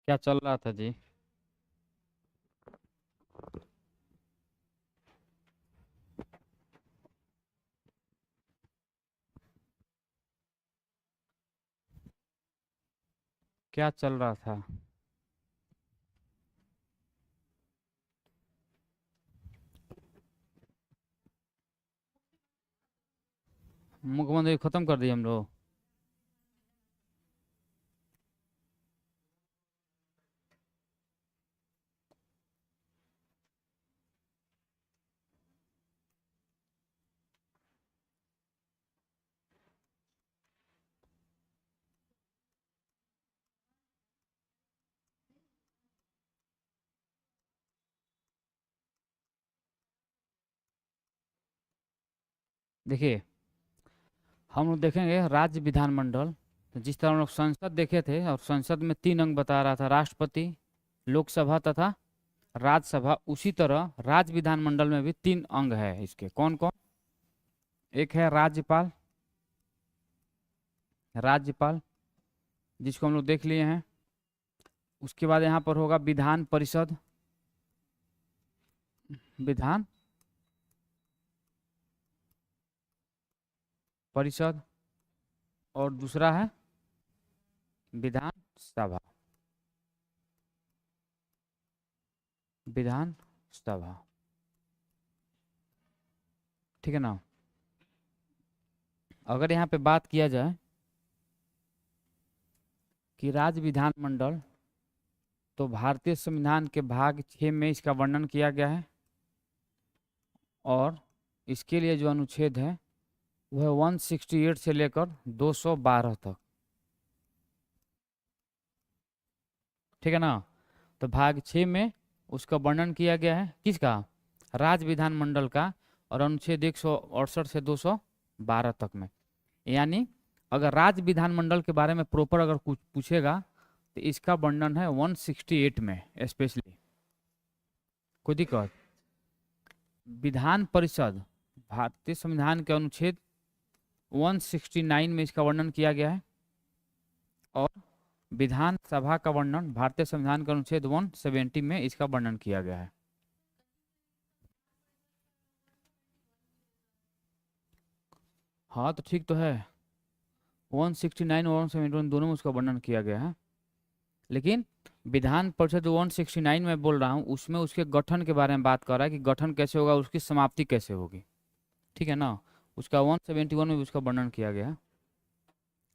क्या चल रहा था जी? क्या चल रहा था? मुख्यमंत्री खत्म कर दिए हम लोग। देखिए, हम लोग देखेंगे राज्य विधानमंडल। तो जिस तरह हम लोग संसद देखे थे और संसद में तीन अंग बता रहा था, राष्ट्रपति, लोकसभा तथा राज्यसभा, उसी तरह राज्य विधानमंडल में भी तीन अंग है। इसके कौन कौन? एक है राज्यपाल। राज्यपाल जिसको हम लोग देख लिए हैं। उसके बाद यहाँ पर होगा विधान परिषद। विधान परिषद। और दूसरा है विधान सभा। विधान सभा, ठीक है ना। अगर यहाँ पे बात किया जाए कि राज्य विधानमंडल, तो भारतीय संविधान के भाग 6 में इसका वर्णन किया गया है। और इसके लिए जो अनुच्छेद है वह 168 से लेकर 212 तक, ठीक है ना। तो भाग 6 में उसका वर्णन किया गया है, किसका? राज्य विधानमंडल का। और अनुच्छेद 168 से 212 तक में, यानी अगर राज्य विधानमंडल के बारे में प्रॉपर अगर कुछ पूछेगा तो इसका वर्णन है 168 में स्पेशली। कोई दिक्कत? विधान परिषद, भारतीय संविधान के अनुच्छेद 169 में इसका वर्णन किया गया है। और विधान सभा का वर्णन भारतीय संविधान के अनुच्छेद 170 में इसका वर्णन किया गया है। हाँ तो ठीक तो है, 169 और 171 दोनों में उसका वर्णन किया गया है। लेकिन विधान परिषद जो 169 में बोल रहा हूँ उसमें उसके गठन के बारे में बात कर रहा है कि गठन कैसे होगा, उसकी समाप्ति कैसे होगी, ठीक है ना। उसका 171 में भी उसका वर्णन किया गया है।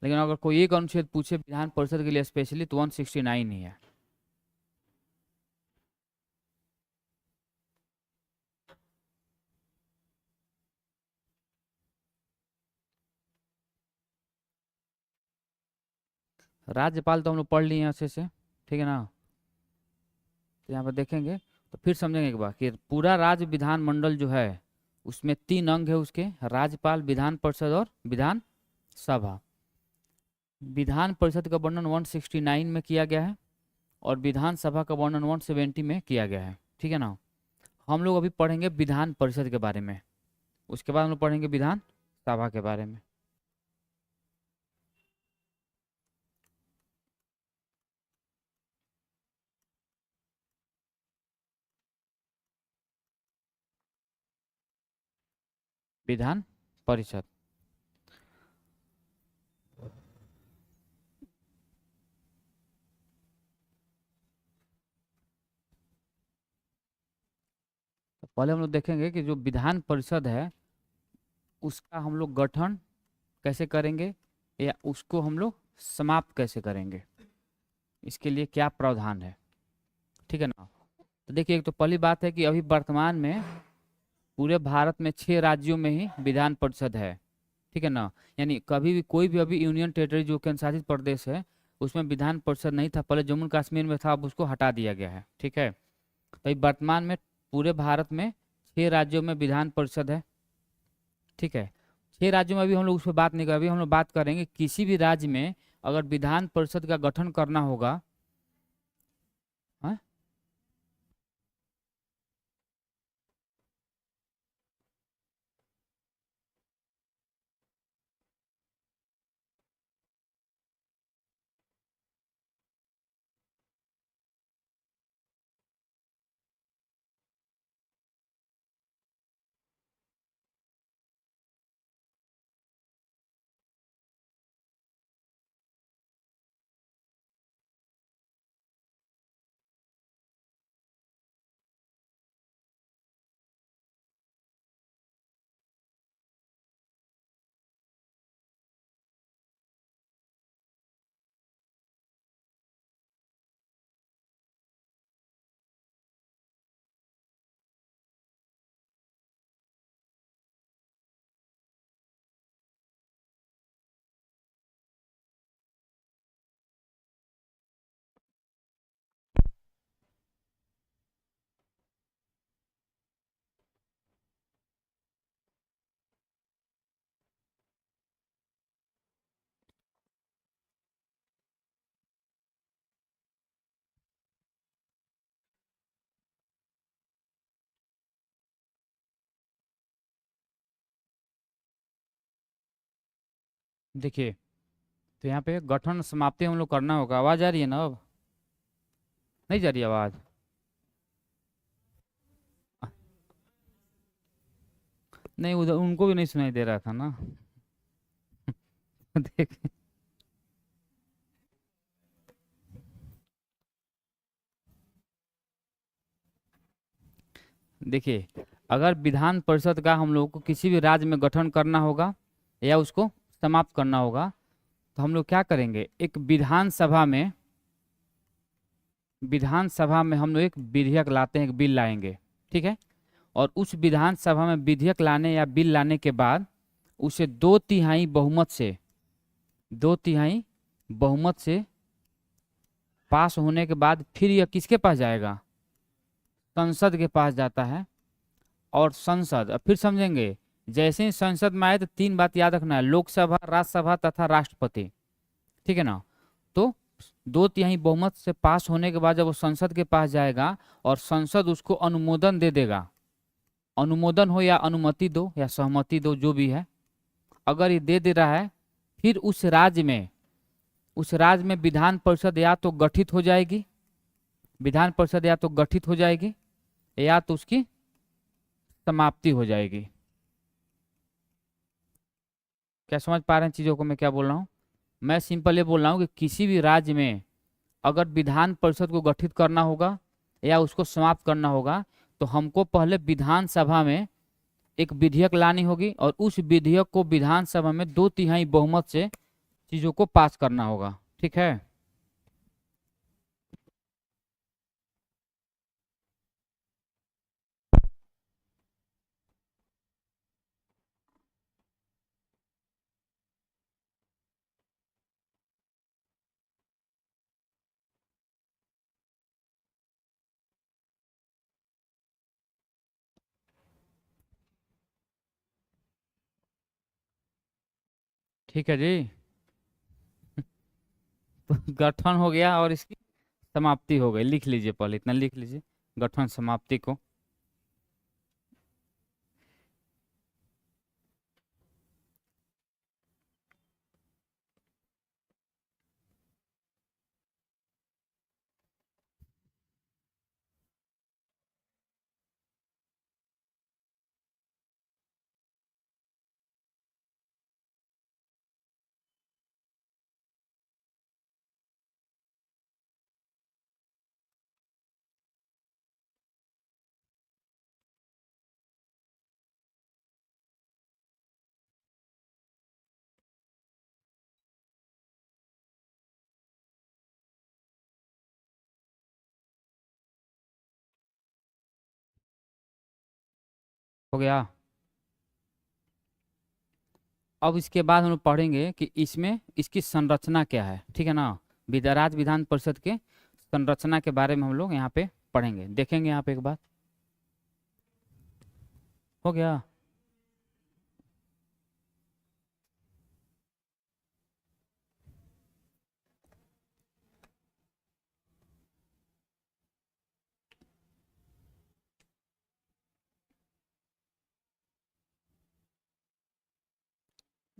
लेकिन अगर कोई एक अनुच्छेद पूछे विधान परिषद के लिए स्पेशली तो 169 ही है। राज्यपाल तो हम लोग पढ़ लिए हैं अच्छे से, ठीक है ना। तो यहाँ पर देखेंगे तो फिर समझेंगे एक बार कि पूरा राज्य विधानमंडल जो है उसमें तीन अंग है उसके, राज्यपाल, विधान परिषद और विधान सभा। विधान परिषद का वर्णन 169 में किया गया है और विधान सभा का वर्णन 170 में किया गया है, ठीक है ना। हम लोग अभी पढ़ेंगे विधान परिषद के बारे में, उसके बाद हम लोग पढ़ेंगे विधान सभा के बारे में। विधान परिषद, तो पहले हम लोग देखेंगे कि जो विधान परिषद है उसका हम लोग गठन कैसे करेंगे या उसको हम लोग समाप्त कैसे करेंगे, इसके लिए क्या प्रावधान है, ठीक है ना। तो देखिए, एक तो पहली बात है कि अभी वर्तमान में पूरे भारत में 6 राज्यों में ही विधान परिषद है, ठीक है ना। यानी कभी भी कोई भी अभी यूनियन टेरिटरी जो केंद्र शासित प्रदेश है उसमें विधान परिषद नहीं था, पहले जम्मू कश्मीर में था, अब उसको हटा दिया गया है, ठीक है। तो अभी वर्तमान में पूरे भारत में 6 राज्यों में विधान परिषद है, ठीक है। 6 राज्यों में अभी हम लोग उस पर बात नहीं कर, अभी हम लोग बात करेंगे किसी भी राज्य में अगर विधान परिषद का गठन करना होगा। हाँ? देखिए, तो यहाँ पे गठन समाप्ति हम लोग करना होगा। आवाज आ रही है ना? अब नहीं जा रही आवाज? नहीं, उधर उनको भी नहीं सुनाई दे रहा था ना। देख, देखिए, अगर विधान परिषद का हम लोग को किसी भी राज्य में गठन करना होगा या उसको समाप्त करना होगा, तो हम लोग क्या करेंगे, एक विधानसभा में हम लोग एक विधेयक लाते हैं, एक बिल लाएंगे। ठीक है। और उस विधानसभा में विधेयक लाने या बिल लाने के बाद उसे 2/3 बहुमत से पास होने के बाद फिर यह किसके पास जाएगा? संसद के पास जाता है। और संसद, अब फिर समझेंगे, जैसे ही संसद में आए तो 3 बात याद रखना है: लोकसभा, राज्यसभा तथा राष्ट्रपति। ठीक है ना? तो 2/3 बहुमत से पास होने के बाद जब वो संसद के पास जाएगा और संसद उसको अनुमोदन दे देगा, अनुमोदन हो या अनुमति दो या सहमति दो, जो भी है, अगर ये दे रहा है, फिर उस राज्य में विधान परिषद या तो गठित हो जाएगी, या तो उसकी समाप्ति हो जाएगी। क्या समझ पा रहे हैं चीजों को मैं क्या बोल रहा हूँ? मैं सिंपल ये बोल रहा हूँ कि किसी भी राज्य में अगर विधान परिषद को गठित करना होगा या उसको समाप्त करना होगा, तो हमको पहले विधानसभा में एक विधेयक लानी होगी और उस विधेयक को विधानसभा में 2/3 बहुमत से चीजों को पास करना होगा। ठीक है? ठीक है जी। तो गठन हो गया और इसकी समाप्ति हो गई। लिख लीजिए, पहले इतना लिख लीजिए, गठन समाप्ति को। हो गया। अब इसके बाद हम लोग पढ़ेंगे कि इसमें इसकी संरचना क्या है। ठीक है ना? राज्य विधान परिषद के संरचना के बारे में हम लोग यहाँ पे पढ़ेंगे, देखेंगे यहाँ पे एक बात। हो गया।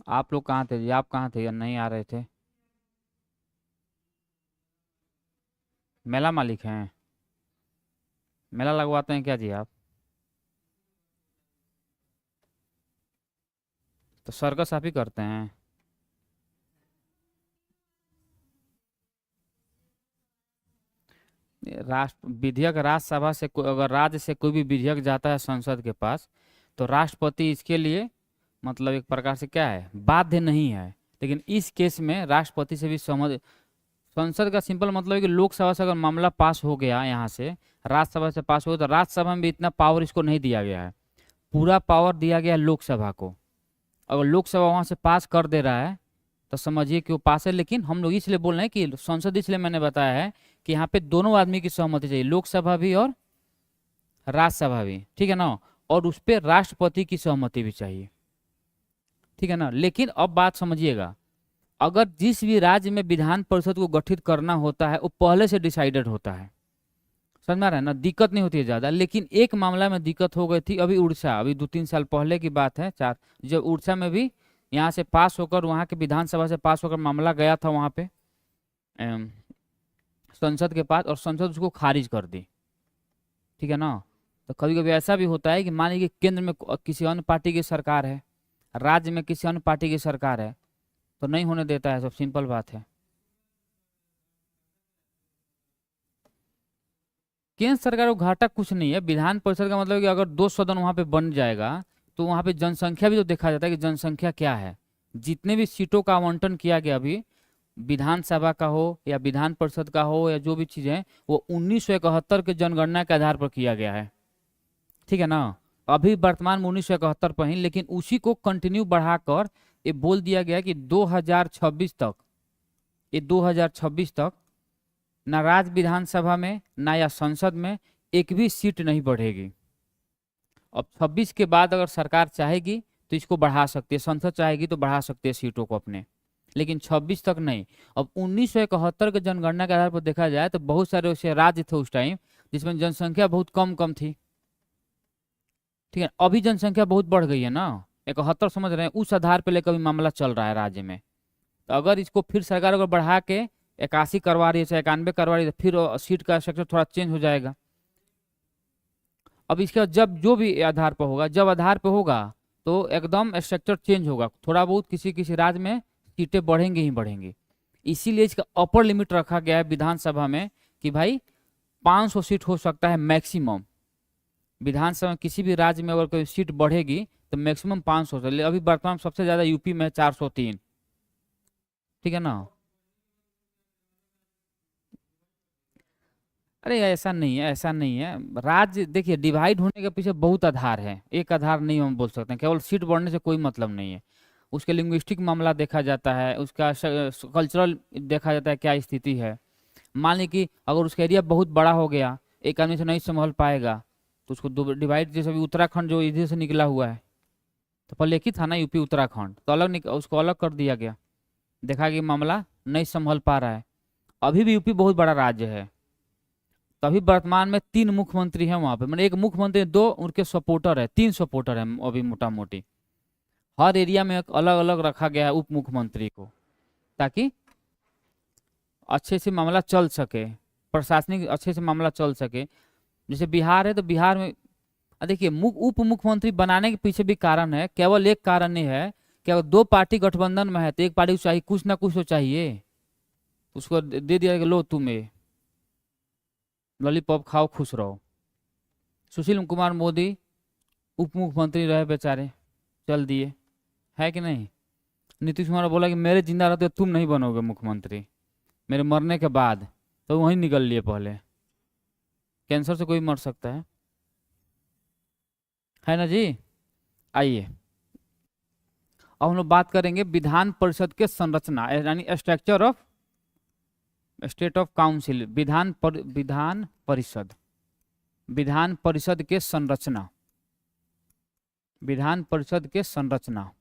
आप लोग कहाँ थे जी? आप कहाँ थे या नहीं आ रहे थे? मेला मालिक हैं? मेला लगवाते हैं क्या जी आप? तो सर्कस आप ही करते हैं? राष्ट्र विधेयक राज्यसभा से अगर राज्य से कोई भी विधेयक जाता है संसद के पास, तो राष्ट्रपति इसके लिए मतलब एक प्रकार से क्या है, बाध्य नहीं है। लेकिन इस केस में राष्ट्रपति से भी सहमति, संसद का सिंपल मतलब है कि लोकसभा से अगर मामला पास हो गया यहाँ से, राज्यसभा से पास हो गया, तो राज्यसभा में भी इतना पावर इसको नहीं दिया गया है, पूरा पावर दिया गया है लोकसभा को। अगर लोकसभा वहां से पास कर दे रहा है तो समझिए कि वो पास है। लेकिन हम लोग इसलिए बोल रहे हैं कि संसद, इसलिए मैंने बताया है कि यहाँ पे दोनों आदमी की सहमति चाहिए, लोकसभा भी और राज्यसभा भी। ठीक है ना? और उस पर राष्ट्रपति की सहमति भी चाहिए। ठीक है ना? लेकिन अब बात समझिएगा, अगर जिस भी राज्य में विधान परिषद को गठित करना होता है वो पहले से डिसाइडेड होता है, समझ में आ रहा है ना, दिक्कत नहीं होती है ज्यादा। लेकिन एक मामला में दिक्कत हो गई थी, अभी उड़ीसा, अभी 2-3 साल पहले की बात है, जब उड़ीसा में भी यहाँ से पास होकर वहाँ के विधानसभा से पास होकर मामला गया था वहाँ पे संसद के पास, और संसद उसको खारिज कर दी। ठीक है ना। तो कभी कभी ऐसा भी होता है कि मान लीजिए केंद्र में किसी अन्य पार्टी की सरकार है, राज्य में किसी अन्य पार्टी की सरकार है, तो नहीं होने देता है, सब सिंपल बात है। केंद्र सरकार को घाटा कुछ नहीं है। विधान परिषद का मतलब कि अगर 2 सदन वहां पे बन जाएगा तो वहां पे जनसंख्या भी तो देखा जाता है कि जनसंख्या क्या है। जितने भी सीटों का आवंटन किया गया अभी, विधानसभा का हो या विधान परिषद का हो या जो भी चीजें हैं, वो 1971 के जनगणना के आधार पर किया गया है। ठीक है ना। अभी वर्तमान में 1971 पर ही, लेकिन उसी को कंटिन्यू बढ़ाकर ये बोल दिया गया कि 2026 तक, ये 2026 तक ना राज्य विधानसभा में ना या संसद में एक भी सीट नहीं बढ़ेगी। अब 26 के बाद अगर सरकार चाहेगी तो इसको बढ़ा सकती है, संसद चाहेगी तो बढ़ा सकती है सीटों को अपने, लेकिन 26 तक नहीं। अब 1971 के जनगणना के आधार पर देखा जाए तो बहुत सारे ऐसे राज्य थे उस टाइम जिसमें जनसंख्या बहुत कम कम थी। ठीक है। अभी जनसंख्या बहुत बढ़ गई है ना, 71 समझ रहे हैं, उस आधार पर लेकर मामला चल रहा है राज्य में। तो अगर इसको फिर सरकार अगर बढ़ा के 81 करवा रही है, चाहे 91 करवा रही है, तो फिर सीट का स्ट्रक्चर थोड़ा चेंज हो जाएगा। अब इसका जब जो भी आधार पर होगा, जब आधार पर होगा तो एकदम स्ट्रक्चर चेंज होगा, थोड़ा बहुत किसी किसी राज्य में सीटें बढ़ेंगी ही बढ़ेंगी। इसीलिए इसका अपर लिमिट रखा गया है विधानसभा में कि भाई 500 सीट हो सकता है मैक्सिमम। विधानसभा में किसी भी राज्य में अगर कोई सीट बढ़ेगी तो मैक्सिमम 500 से, अभी वर्तमान सबसे ज्यादा यूपी में 403। ठीक है ना। अरे ऐसा नहीं है, ऐसा नहीं है। राज्य देखिए डिवाइड होने के पीछे बहुत आधार है, एक आधार नहीं हम बोल सकते हैं। केवल सीट बढ़ने से कोई मतलब नहीं है। उसके लिंग्विस्टिक मामला देखा जाता है, उसका कल्चरल देखा जाता है क्या स्थिति है। मान ली कि अगर उसका एरिया बहुत बड़ा हो गया, एक आदमी से नहीं संभाल पाएगा, तो उसको डिवाइड, जैसे अभी उत्तराखंड जो इधर से निकला हुआ है, तो पहले एक ही था ना यूपी उत्तराखंड, तो उसको अलग कर दिया गया। देखा कि मामला नहीं संभल पा रहा है। अभी भी यूपी बहुत बड़ा राज्य है। तभी वर्तमान में 3 मुख्यमंत्री हैं वहां पे, मतलब एक मुख्यमंत्री, 2 उनके सपोर्टर है, 3 सपोर्टर है अभी मोटा मोटी। हर एरिया में अलग अलग रखा गया है उप मुख्यमंत्री को, ताकि अच्छे से मामला चल सके, प्रशासनिक अच्छे से मामला चल सके। जैसे बिहार है तो बिहार में देखिए उप मुख्यमंत्री बनाने के पीछे भी कारण है, केवल एक कारण नहीं है कि अगर 2 पार्टी गठबंधन में है तो एक पार्टी को चाहिए कुछ ना कुछ तो चाहिए, उसको दे दिया कि लो तुम्हें लॉलीपॉप खाओ खुश रहो। सुशील कुमार मोदी उप मुख्यमंत्री रहे बेचारे, चल दिए, है कि नहीं। नीतीश कुमार बोला कि मेरे जिंदा रहते तुम नहीं बनोगे मुख्यमंत्री, मेरे मरने के बाद, तो वहीं निकल लिए पहले। कैंसर से कोई मर सकता है ना जी। आइए अब हम लोग बात करेंगे विधान परिषद के संरचना, यानी structure of state of council. Vidhan Parishad, Vidhan Parishad के संरचना, विधान परिषद के संरचना।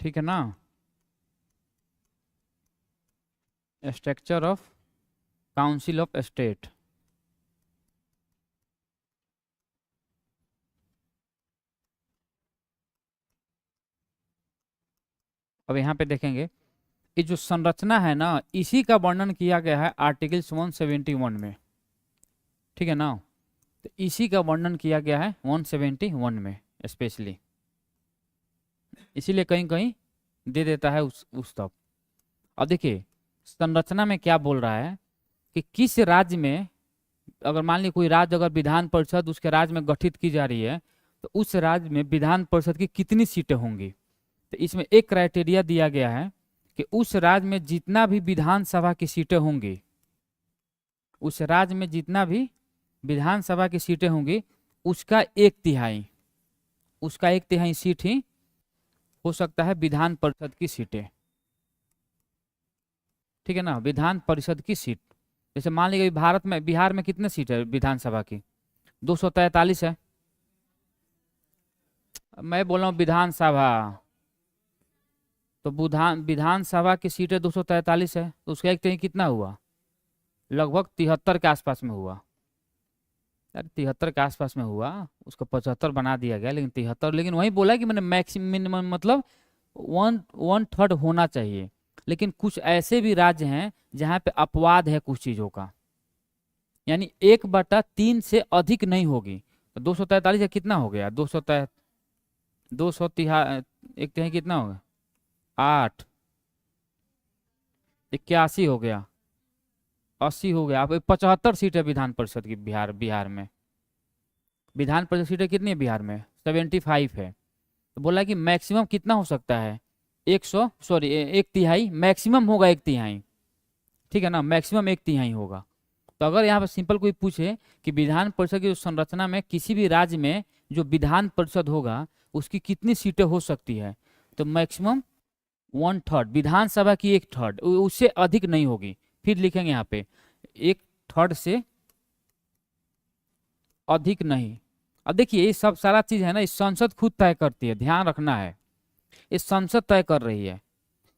ठीक है ना। Structure of council of state. अब यहाँ पे देखेंगे ये जो संरचना है ना, इसी का वर्णन किया गया है आर्टिकल 171 में। ठीक है ना। तो इसी का वर्णन किया गया है 171 में स्पेशली, इसीलिए कहीं कहीं दे देता है उस तक। अब देखिए संरचना में क्या बोल रहा है कि किस राज्य में, अगर मान ली कोई राज्य अगर विधान परिषद उसके राज्य में गठित की जा रही है, तो उस राज्य में विधान परिषद की कितनी सीटें होंगी। तो इसमें एक क्राइटेरिया दिया गया है कि उस राज्य में जितना भी विधानसभा की सीटें होंगी, उस राज्य में जितना भी विधानसभा की सीटें होंगी उसका 1/3, उसका 1/3 सीट ही हो सकता है विधान परिषद की सीटें। ठीक है ना। विधान परिषद की सीट, जैसे मान लीजिए भारत में, बिहार में कितने सीट है विधानसभा की, 243 है। मैं बोल रहा हूँ विधानसभा, तो विधानसभा की सीटें 243 है, तो उसका 1/3 कितना हुआ, लगभग 73 के आसपास में हुआ। यार 73 के आसपास में हुआ, उसको 75 बना दिया गया, लेकिन 73, लेकिन वही बोला कि मैंने मैक्सिमम मिनिमम मतलब 1/3 होना चाहिए। लेकिन कुछ ऐसे भी राज्य हैं जहाँ पे अपवाद है कुछ चीज़ों का, यानी 1/3 से अधिक नहीं होगी। तो 243 का कितना हो गया? 200 एक तिहाई कितना होगा? 8, 81 हो गया, 80 हो गया। अब 75 सीट है विधान परिषद की बिहार में। विधान परिषद सीटें कितनी है बिहार में? 75 है। तो बोला कि मैक्सिमम कितना हो सकता है? 1 तिहाई मैक्सिमम होगा, 1 तिहाई। ठीक है ना, मैक्सिमम 1 तिहाई होगा। तो अगर यहाँ पर सिंपल कोई पूछे कि विधान परिषद की जो संरचना में किसी भी राज्य में जो विधान परिषद होगा उसकी कितनी सीटें हो सकती है, तो मैक्सिमम 1/3, विधानसभा की 1/3, उससे अधिक नहीं होगी। फिर लिखेंगे यहाँ पे 1/3 से अधिक नहीं। अब देखिए ये सब सारा चीज है ना, इस संसद खुद तय करती है, ध्यान रखना है, ये संसद तय कर रही है।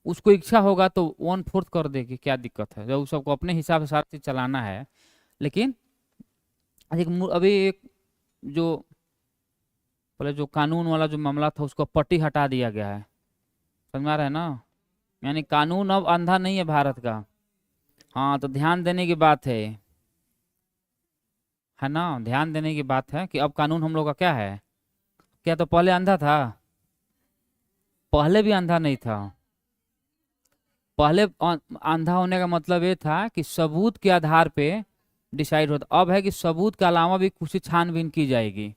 उसको इच्छा होगा तो 1/4 कर देगी, क्या दिक्कत है? जब उस सबको अपने हिसाब से सारा चीज चलाना है। लेकिन अभी एक जो पहले जो कानून वाला जो मामला था उसको पट्टी हटा दिया गया है, समझ में आ रहा है ना? यानी कानून अब अंधा नहीं है भारत का। हाँ, तो ध्यान देने की बात है ना, ध्यान देने की बात है कि अब कानून हम लोग का क्या है। क्या तो पहले अंधा था? पहले भी अंधा नहीं था। पहले अंधा होने का मतलब ये था कि सबूत के आधार पे डिसाइड होता। अब है कि सबूत के अलावा भी कुछ छानबीन की जाएगी।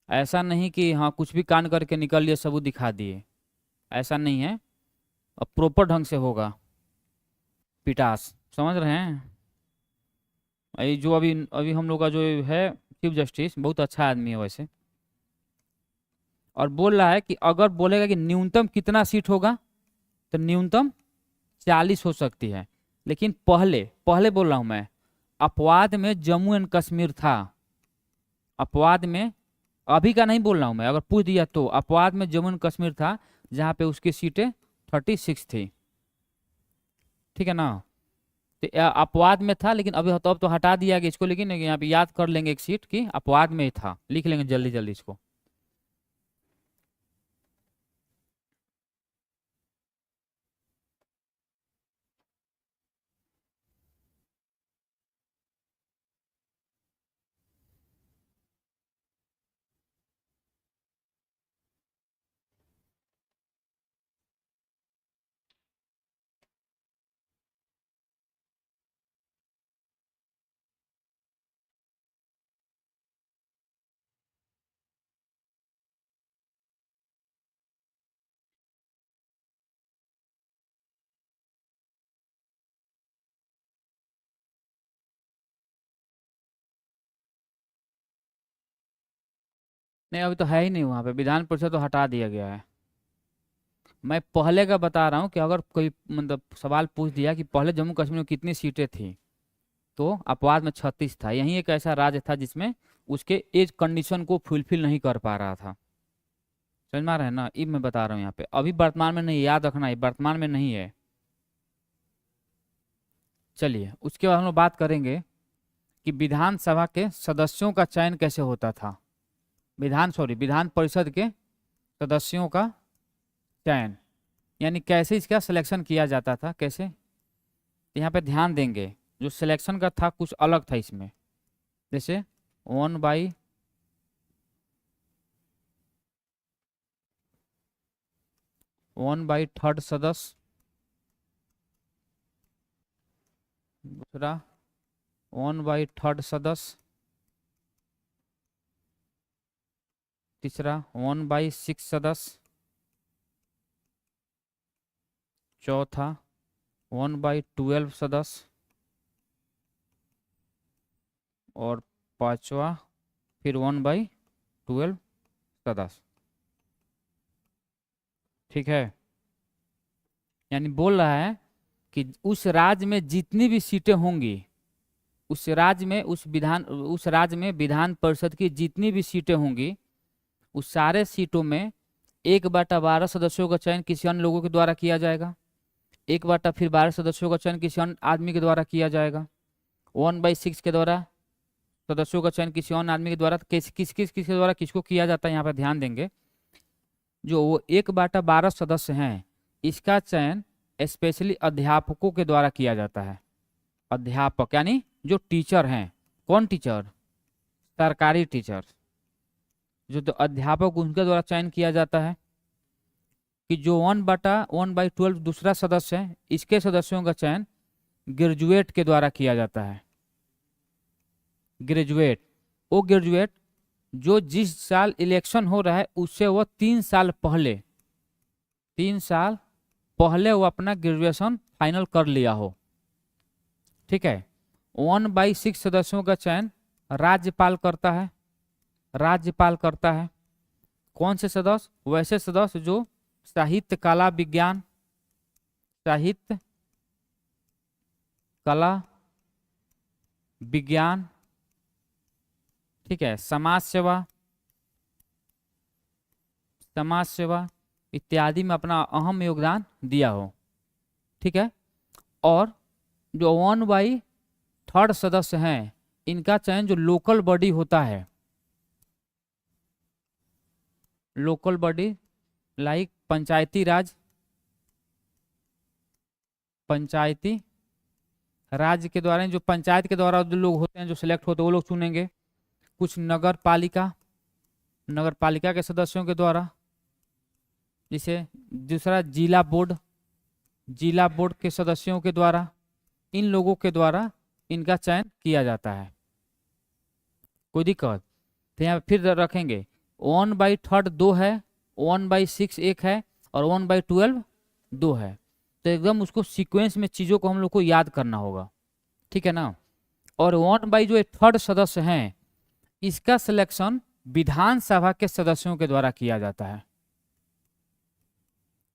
ऐसा नहीं कि हाँ कुछ भी कान करके निकल लिए सबूत दिखा दिए, ऐसा नहीं है। अब प्रॉपर ढंग से होगा पिटास, समझ रहे हैं? ये जो अभी अभी हम लोग का जो है चीफ जस्टिस बहुत अच्छा आदमी है वैसे, और बोल रहा है कि अगर बोलेगा कि न्यूनतम कितना सीट होगा तो न्यूनतम 40 हो सकती है। लेकिन पहले पहले बोल रहा हूं मैं, अपवाद में जम्मू एंड कश्मीर था। अपवाद में, अभी का नहीं बोल रहा हूं मैं, अगर पूछ दिया तो अपवाद में जम्मू एंड कश्मीर था जहां पे उसकी सीटें 36 थी। ठीक है ना? तो अपवाद में था, लेकिन अभी तो अब तो हटा दिया गया इसको। लेकिन यहाँ पे याद कर लेंगे एक सीट की अपवाद में ही था, लिख लेंगे जल्दी जल्दी इसको। नहीं, अभी तो है ही नहीं वहां पे, विधान परिषद तो हटा दिया गया है। मैं पहले का बता रहा हूँ कि अगर कोई मतलब सवाल पूछ दिया कि पहले जम्मू कश्मीर में कितनी सीटें थी, तो अपवाद में 36 था। यही एक ऐसा राज्य था जिसमें उसके एज कंडीशन को फुलफिल नहीं कर पा रहा था। समझ में आ रहा है ना? ये मैं बता रहा हूँ यहाँ पे, अभी वर्तमान में नहीं, याद रखना है वर्तमान में नहीं है। चलिए उसके बाद हम लोग बात करेंगे कि विधानसभा के सदस्यों का चयन कैसे होता था। विधान परिषद के सदस्यों का चयन, यानी कैसे इसका सिलेक्शन किया जाता था, कैसे। यहाँ पे ध्यान देंगे, जो सिलेक्शन का था कुछ अलग था इसमें। जैसे 1/3 सदस्य, दूसरा 1/3 सदस्य, तीसरा 1/6 सदस्य, चौथा 1/12 सदस्य, और पांचवा फिर 1/12 सदस्य। ठीक है? यानी बोल रहा है कि उस राज्य में जितनी भी सीटें होंगी, उस राज्य में विधान परिषद की जितनी भी सीटें होंगी, उस सारे सीटों में 1/12 सदस्यों का चयन किसी अन्य लोगों के द्वारा किया जाएगा। 1/12 सदस्यों का चयन किसी अन्य आदमी के द्वारा किया जाएगा। 1/6 के द्वारा सदस्यों का चयन किसी और आदमी के द्वारा किसके द्वारा किसको किया जाता है, यहाँ पर ध्यान देंगे। जो वो 1/12 सदस्य हैं, इसका चयन स्पेशली अध्यापकों के द्वारा किया जाता है। अध्यापक यानी जो टीचर हैं। कौन टीचर? सरकारी टीचर। जो तो अध्यापक उनके द्वारा चयन किया जाता है कि जो 1/12 दूसरा सदस्य है, इसके सदस्यों का चयन ग्रेजुएट के द्वारा किया जाता है। ग्रेजुएट, वो ग्रेजुएट जो जिस साल इलेक्शन हो रहा है उससे वो 3 साल पहले वो अपना ग्रेजुएशन फाइनल कर लिया हो। ठीक है। 1/6 सदस्यों का चयन राज्यपाल करता है। राज्यपाल करता है। कौन से सदस्य? वैसे सदस्य जो साहित्य, कला, विज्ञान, साहित्य, कला, विज्ञान, ठीक है, समाज सेवा इत्यादि में अपना अहम योगदान दिया हो। ठीक है। और जो 1/3 सदस्य हैं, इनका चयन जो लोकल बॉडी होता है, लोकल बॉडी लाइक पंचायती राज राज्य के द्वारा, जो पंचायत के द्वारा जो लोग होते हैं, जो सिलेक्ट होते हैं, वो लोग चुनेंगे। कुछ नगर पालिका के सदस्यों के द्वारा, जैसे दूसरा जिला बोर्ड के सदस्यों के द्वारा, इन लोगों के द्वारा इनका चयन किया जाता है। कोई दिक्कत? तो यहाँ फिर रखेंगे 1/3 2 है, 1/6 1 है और 1/12 2 है। तो एकदम उसको सीक्वेंस में चीज़ों को हम लोग को याद करना होगा। ठीक है ना। और 1/3 सदस्य हैं, इसका सिलेक्शन विधानसभा के सदस्यों के द्वारा किया जाता है।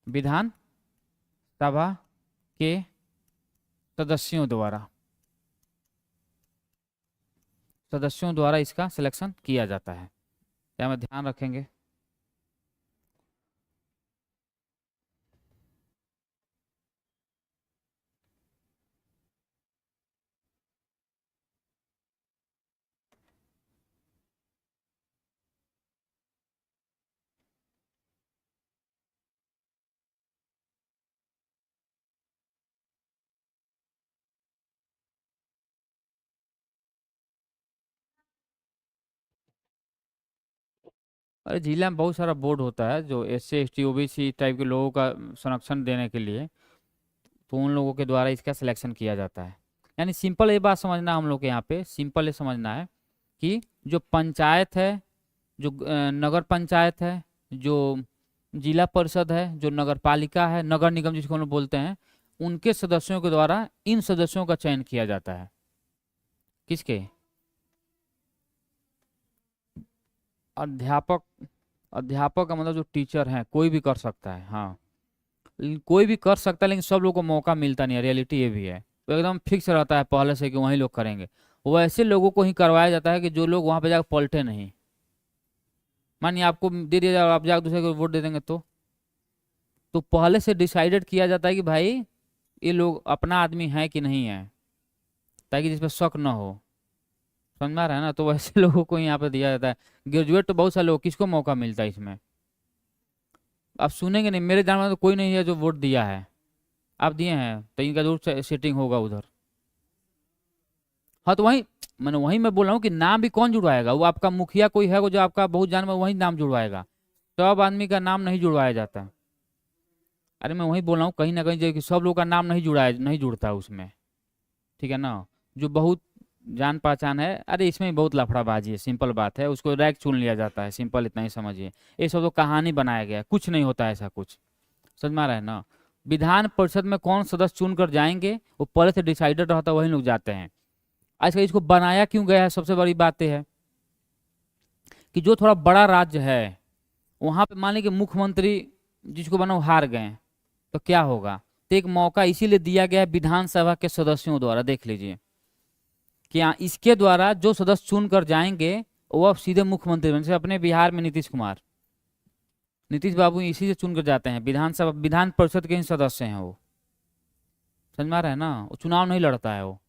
विधानसभा के सदस्यों द्वारा इसका सिलेक्शन किया जाता है। क्या में ध्यान रखेंगे। अरे जिला में बहुत सारा बोर्ड होता है जो SC ST OBC टाइप के लोगों का संरक्षण देने के लिए, तो उन लोगों के द्वारा इसका सिलेक्शन किया जाता है। यानी सिंपल ये बात समझना, हम लोग के यहाँ पे सिंपल ये समझना है कि जो पंचायत है, जो नगर पंचायत है, जो जिला परिषद है, जो नगर पालिका है, नगर निगम जिसको हम लोग बोलते हैं, उनके सदस्यों के द्वारा इन सदस्यों का चयन किया जाता है। किसके? अध्यापक का मतलब जो टीचर हैं, कोई भी कर सकता है। हाँ, कोई भी कर सकता है, लेकिन सब लोगों को मौका मिलता नहीं है। रियलिटी ये भी है। तो एकदम फिक्स रहता है पहले से कि वही लोग करेंगे। वैसे लोगों को ही करवाया जाता है कि जो लोग वहां पे जाकर पलटे नहीं। मानिए आपको दे दिया जाए, आप जाकर दूसरे को वोट दे देंगे तो पहले से डिसाइडेड किया जाता है कि भाई ये लोग अपना आदमी है कि नहीं है, ताकि जिस पर शक न हो। समझ में आ रहा है ना। तो वैसे लोगों को यहाँ पे दिया जाता है। ग्रेजुएट तो बहुत सारे लोग, किसको मौका मिलता है इसमें? आप सुनेंगे नहीं, मेरे जान में तो कोई नहीं है जो वोट दिया है। आप दिए हैं तो इनका जरूर सेटिंग होगा उधर। हाँ, तो वही मैं बोल रहा हूँ कि नाम भी कौन जुड़वाएगा? वो आपका मुखिया कोई है, वो जो आपका बहुत जान में, वही नाम जुड़वाएगा। सब आदमी का नाम नहीं जुड़वाया जाता। अरे मैं वही बोल रहा हूँ, कहीं ना कहीं जो कि सब लोग का नाम नहीं जुड़ता उसमें। ठीक है ना। जो बहुत जान पहचान है, अरे इसमें बहुत लफड़ाबाजी है। सिंपल बात है, उसको रैक चुन लिया जाता है। सिंपल इतना ही समझिए। ये सब तो कहानी बनाया गया है, कुछ नहीं होता ऐसा कुछ। समझ में आ रहा है ना। विधान परिषद में कौन सदस्य चुन कर जाएंगे, वो पहले से डिसाइडेड रहता है, वही लोग जाते हैं। आजकल इसको बनाया क्यों गया है, सबसे बड़ी बात यह है कि जो थोड़ा बड़ा राज्य है, वहां पे मान लीजिए मुख्यमंत्री जिसको बना हार गए, तो क्या होगा? तो एक मौका इसीलिए दिया गया है विधानसभा के सदस्यों द्वारा। देख लीजिए कि इसके द्वारा जो सदस्य चुन कर जाएंगे वो अब सीधे मुख्यमंत्री बने। अपने बिहार में नीतीश बाबू इसी से चुन कर जाते हैं। विधान परिषद के ही सदस्य हैं वो। समझ में आ रहा है ना। वो चुनाव नहीं लड़ता है वो।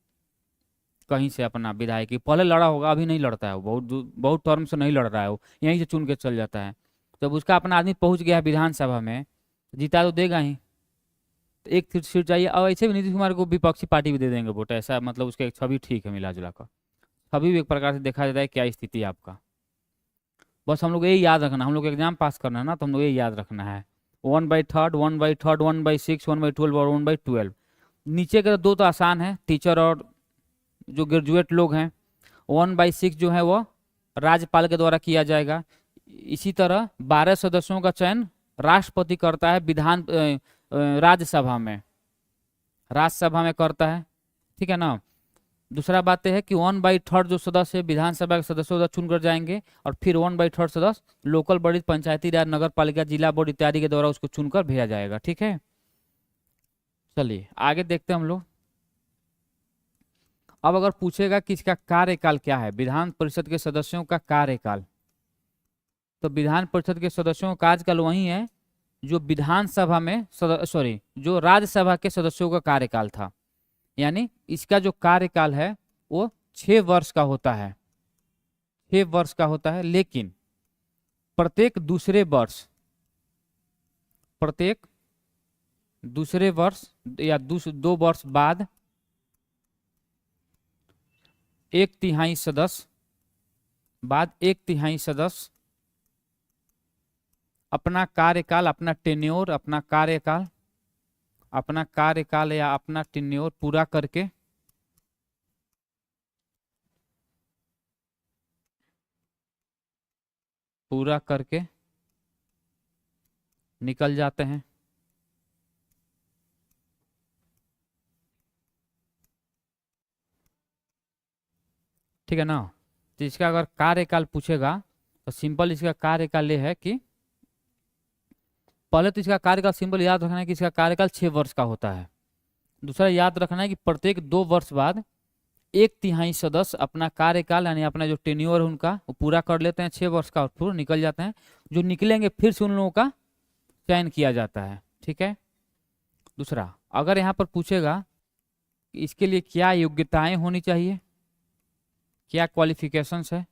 कहीं से अपना विधायक की, पहले लड़ा होगा, अभी नहीं लड़ता है वो, बहुत टर्म से नहीं लड़ रहा है वो, यहीं से चुन के चल जाता है। जब उसका अपना आदमी पहुंच गया है विधानसभा में, जीता तो देगा ही। तो एक सीट चाहिए, और ऐसे भी नीतीश कुमार को विपक्षी पार्टी भी दे देंगे वोट, ऐसा मतलब उसका एक छवि ठीक है मिला जुला कर, छवि भी एक प्रकार से देखा जाता है क्या स्थिति है आपका। बस हम लोग यही याद रखना, हम लोग एग्जाम पास करना है ना, तो हम लोग यही याद रखना है, 1/3, 1/3, 1/6, 1/12 और 1/12। नीचे के दो तो आसान है, टीचर और जो ग्रेजुएट लोग हैं। 1/6 जो है वो राज्यपाल के द्वारा किया जाएगा। इसी तरह 12 सदस्यों का चयन राष्ट्रपति करता है राज्यसभा में, राज्यसभा में करता है, ठीक है ना। दूसरा बात यह है कि 1/3 जो सदस्य विधानसभा के सदस्यों चुनकर जाएंगे, और फिर 1/3 सदस्य लोकल बॉडी, पंचायती राज, नगर पालिका, जिला बोर्ड इत्यादि के द्वारा उसको चुनकर भेजा जाएगा, ठीक है। चलिए आगे देखते हैं हम लोग। अब अगर पूछेगा कि इसका कार्यकाल क्या है, विधान परिषद के सदस्यों का कार्यकाल, तो विधान परिषद के सदस्यों का कार्यकाल वही है जो विधानसभा में जो राज्यसभा के सदस्यों का कार्यकाल था। यानी इसका जो कार्यकाल है वो 6 वर्ष का होता है, 6 वर्ष का होता है। लेकिन प्रत्येक दूसरे वर्ष या 2 वर्ष बाद 1/3 सदस्य अपना कार्यकाल, अपना कार्यकाल या अपना टेन्योर पूरा करके निकल जाते हैं। ठीक है ना। तो इसका अगर कार्यकाल पूछेगा तो सिंपल इसका कार्यकाल ये है कि पहले तो इसका कार्यकाल सिंपल याद रखना है कि इसका कार्यकाल 6 वर्ष का होता है। दूसरा याद रखना है कि प्रत्येक 2 वर्ष बाद 1/3 सदस्य अपना कार्यकाल यानी अपना जो टेन्योर है उनका वो पूरा कर लेते हैं 6 वर्ष का, और फिर निकल जाते हैं। जो निकलेंगे फिर से उन लोगों का चयन किया जाता है, ठीक है। दूसरा अगर यहाँ पर पूछेगा कि इसके लिए क्या योग्यताएं होनी चाहिए, क्या क्वालिफिकेशंस है,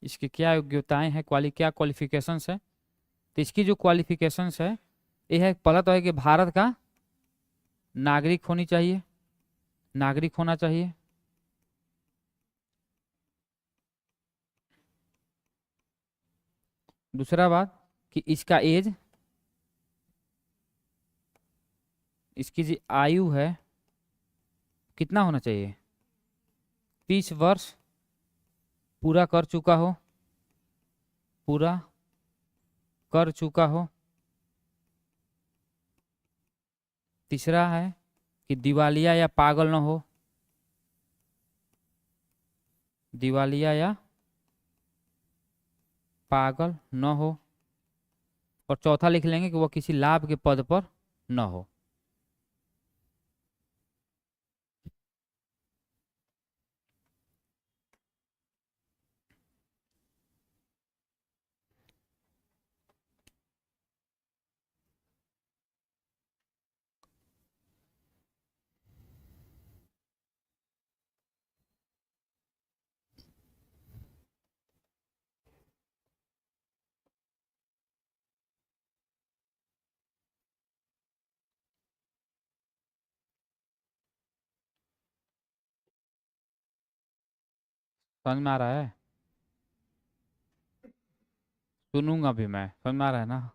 इसकी क्या योग्यताएं हैं, क्या क्वालिफिकेशंस है, तो इसकी जो क्वालिफिकेशंस है ये है, पहला तो है कि भारत का नागरिक होना चाहिए। दूसरा बात कि इसका एज, इसकी जो आयु है कितना होना चाहिए, 30 वर्ष पूरा कर चुका हो। तीसरा है कि दिवालिया या पागल न हो, और चौथा लिख लेंगे कि वह किसी लाभ के पद पर न हो। समझ में आ रहा है? सुनूंगा भी मैं, समझ में आ रहा है ना?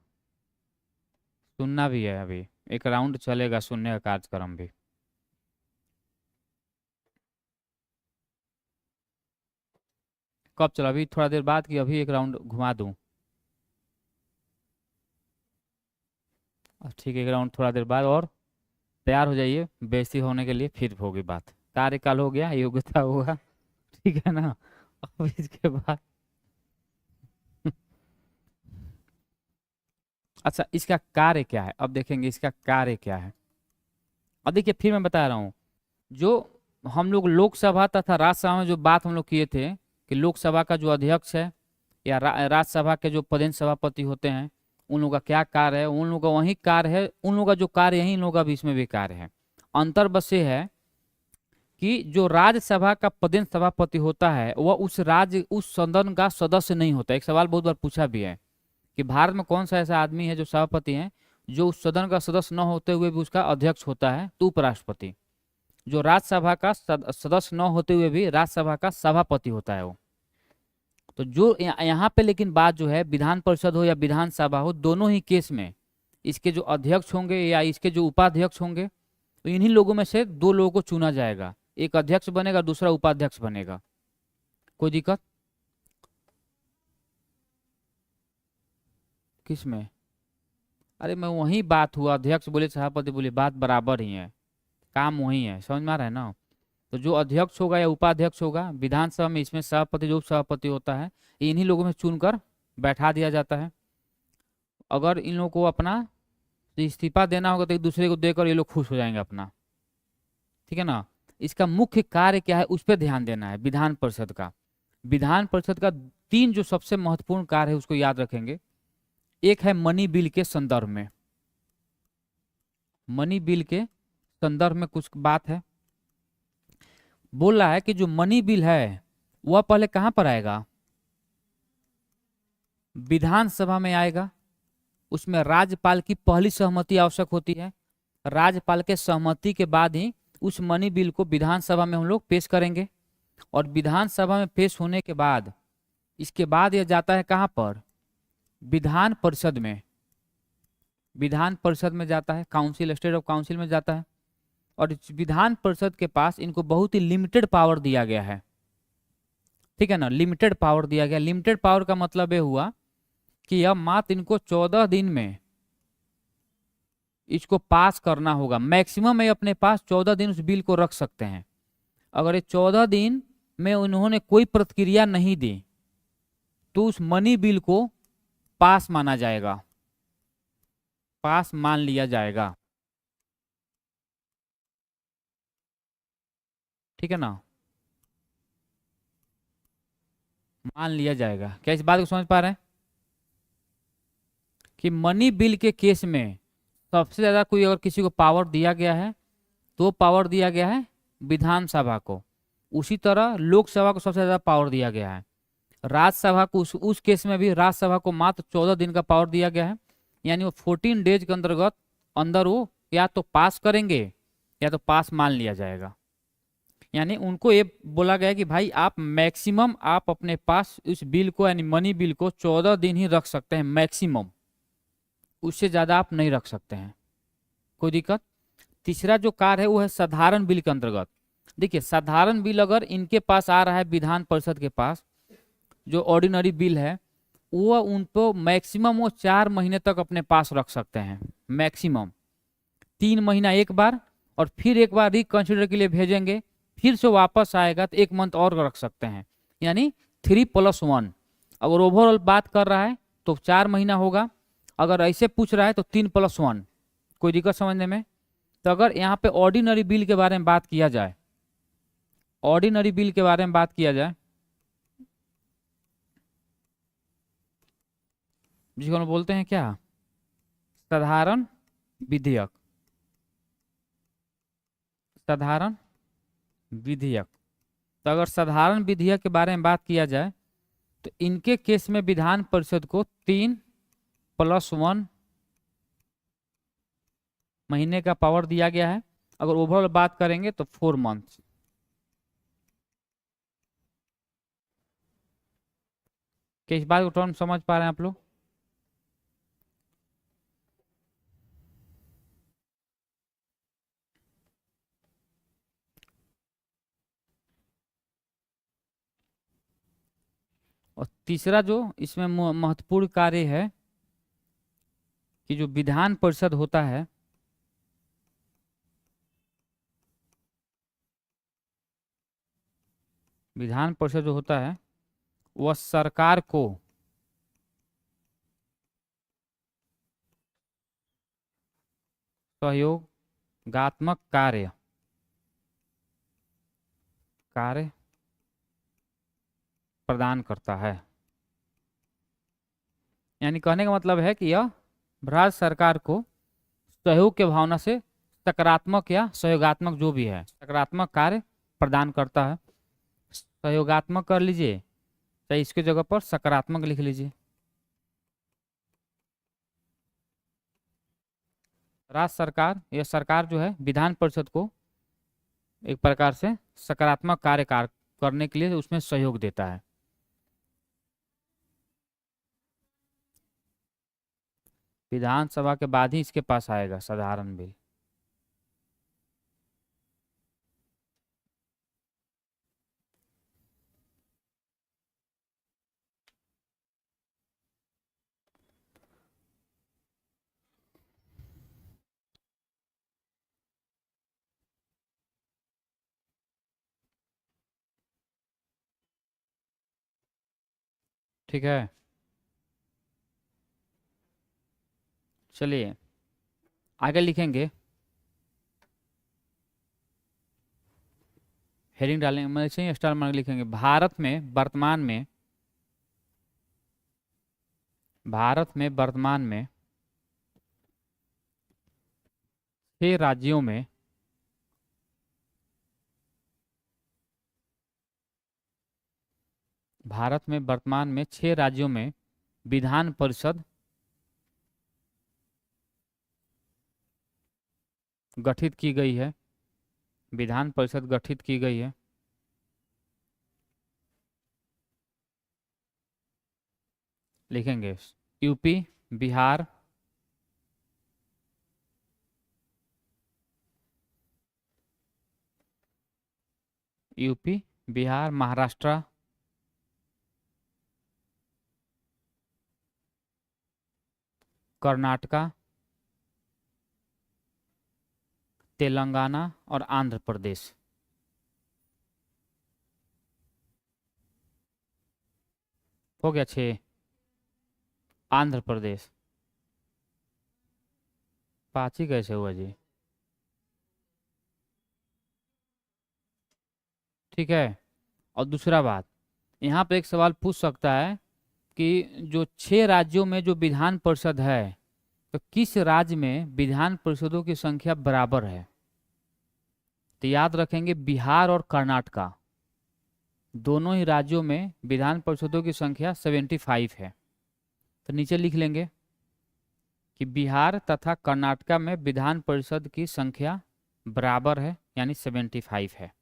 सुनना भी है, अभी एक राउंड चलेगा सुनने का कार्यक्रम भी। कब चलो, अभी थोड़ा देर बाद, कि अभी एक राउंड घुमा दूं? ठीक है, एक राउंड थोड़ा देर बाद, और तैयार हो जाइए बेइज्जती होने के लिए, फिर होगी बात। कार्यकाल हो गया, योग्यता होगा, ठीक है ना। अब इसके बाद अच्छा, इसका कार्य क्या है, अब देखेंगे इसका कार्य क्या है। अब देखिए फिर मैं बता रहा हूँ, जो हम लोग लोकसभा तथा राज्यसभा में जो बात हम लोग किए थे कि लोकसभा का जो अध्यक्ष है या राज्यसभा के जो पदेन सभापति होते हैं उन लोगों का क्या कार्य है, उन लोगों का वही कार्य है, उन लोगों का जो कार्य है इन लोगों का भी इसमें भी कार्य है। अंतर बस ये है कि जो राज्यसभा का पदेन सभापति होता है वह उस सदन का सदस्य नहीं होता। एक सवाल बहुत बार पूछा भी है कि भारत में कौन सा ऐसा आदमी है जो सभापति है जो उस सदन का सदस्य न होते हुए भी उसका अध्यक्ष होता है, तो उपराष्ट्रपति। जो राज्यसभा का सदस्य न होते हुए भी राज्यसभा का सभापति होता है वो। तो जो यहाँ पे लेकिन बात जो है, विधान परिषद हो या विधानसभा हो, दोनों ही केस में इसके जो अध्यक्ष होंगे या इसके जो उपाध्यक्ष होंगे, तो इन्हीं लोगों में से दो लोगों को चुना जाएगा, एक अध्यक्ष बनेगा, दूसरा उपाध्यक्ष बनेगा। कोई दिक्कत किसमें? अरे मैं वही बात हुआ, अध्यक्ष बोले सभापति बोले, बात बराबर ही है, काम वही है, समझ में आ रहा है ना। तो जो अध्यक्ष होगा या उपाध्यक्ष होगा विधानसभा में, इसमें सभापति जो सभापति होता है इन्हीं लोगों में चुनकर बैठा दिया जाता है। अगर इन लोगों को अपना इस्तीफा देना होगा तो एक दूसरे को देकर ये लोग खुश हो जाएंगे अपना, ठीक है ना। इसका मुख्य कार्य क्या है उस पर ध्यान देना है विधान परिषद का। विधान परिषद का 3 जो सबसे महत्वपूर्ण कार्य है उसको याद रखेंगे। एक है मनी बिल के संदर्भ में, मनी बिल के संदर्भ में कुछ बात है। बोल रहा है कि जो मनी बिल है वह पहले कहां पर आएगा, विधानसभा में आएगा। उसमें राज्यपाल की पहली सहमति आवश्यक होती है। राज्यपाल के सहमति के बाद ही उस मनी बिल को विधानसभा में हम लोग पेश करेंगे। और विधानसभा में पेश होने के बाद इसके बाद यह जाता है कहां पर, विधान परिषद में। विधान परिषद में जाता है, काउंसिल, स्टेट ऑफ काउंसिल में जाता है। और इस विधान परिषद के पास इनको बहुत ही लिमिटेड पावर दिया गया है, ठीक है ना, लिमिटेड पावर दिया गया। लिमिटेड पावर का मतलब ये हुआ कि यह मात्र इनको 14 दिन में इसको पास करना होगा। मैक्सिमम ये अपने पास 14 दिन उस बिल को रख सकते हैं। अगर ये 14 दिन में उन्होंने कोई प्रतिक्रिया नहीं दी तो उस मनी बिल को पास माना जाएगा, पास मान लिया जाएगा, ठीक है ना, मान लिया जाएगा। क्या इस बात को समझ पा रहे हैं कि मनी बिल के केस में सबसे ज्यादा कोई अगर किसी को पावर दिया गया है तो पावर दिया गया है विधानसभा को। उसी तरह लोकसभा को सबसे ज्यादा पावर दिया गया है। राज्यसभा को उस केस में भी राज्यसभा को मात्र 14 दिन का पावर दिया गया है। यानी वो 14 डेज के अंतर्गत अंदर वो या तो पास करेंगे या तो पास मान लिया जाएगा। यानी उनको ये बोला गया कि भाई आप मैक्सिमम आप अपने पास इस बिल को यानी मनी बिल को 14 दिन ही रख सकते हैं मैक्सिमम, उससे ज्यादा आप नहीं रख सकते हैं। कोई दिक्कत? तीसरा जो कार्य है वो है साधारण बिल के अंतर्गत। देखिए साधारण बिल अगर इनके पास आ रहा है विधान परिषद के पास, जो ऑर्डिनरी बिल है वो उनको मैक्सिमम वो 4 महीने तक अपने पास रख सकते हैं, मैक्सिमम 3 महीना एक बार, और फिर एक बार रिकंसिडर के लिए भेजेंगे, फिर से वापस आएगा तो 1 मंथ और रख सकते हैं। यानी 3+1। अगर ओवरऑल बात कर रहा है तो 4 महीना होगा, अगर ऐसे पूछ रहा है तो 3+1। कोई दिक्कत समझने में? तो अगर यहाँ पे ऑर्डिनरी बिल के बारे में बात किया जाए, ऑर्डिनरी बिल के बारे में बात किया जाए जिसको हम बोलते हैं क्या, साधारण विधेयक, साधारण विधेयक। तो अगर साधारण विधेयक के बारे में बात किया जाए तो इनके केस में विधान परिषद को 3+1 महीने का पावर दिया गया है। अगर ओवरऑल बात करेंगे तो 4 मंथ्स। क्या इस बात को टर्म समझ पा रहे हैं आप लोग? और तीसरा जो इसमें महत्वपूर्ण कार्य है कि जो विधान परिषद होता है, विधान परिषद जो होता है वह सरकार को सहयोगात्मक कार्य प्रदान करता है। यानी कहने का मतलब है कि यह राज्य सरकार को सहयोग के भावना से सकारात्मक या सहयोगात्मक जो भी है सकारात्मक कार्य प्रदान करता है। सहयोगात्मक कर लीजिए, चाहे इसके जगह पर सकारात्मक लिख लीजिए। राज्य सरकार या सरकार जो है विधान परिषद को एक प्रकार से सकारात्मक कार्य करने के लिए उसमें सहयोग देता है। विधानसभा के बाद ही इसके पास आएगा साधारण बिल। ठीक है, चलिए आगे लिखेंगे। हेडिंग डालेंगे, मतलब ऐसे ही स्टार मार्क लिखेंगे। भारत में वर्तमान में 6 राज्यों में भारत में वर्तमान में 6 राज्यों में विधान परिषद गठित की गई है। विधान परिषद गठित की गई है। लिखेंगे यूपी, बिहार, महाराष्ट्र, कर्नाटका, तेलंगाना और आंध्र प्रदेश। हो गया 6। आंध्र प्रदेश 5 ही कैसे हुआ जी? ठीक है। और दूसरा बात, यहाँ पे एक सवाल पूछ सकता है कि जो 6 राज्यों में जो विधान परिषद है तो किस राज्य में विधान परिषदों की संख्या बराबर है? तो याद रखेंगे बिहार और कर्नाटका दोनों ही राज्यों में विधान परिषदों की संख्या 75 है। तो नीचे लिख लेंगे कि बिहार तथा कर्नाटका में विधान परिषद की संख्या बराबर है, यानी 75 है।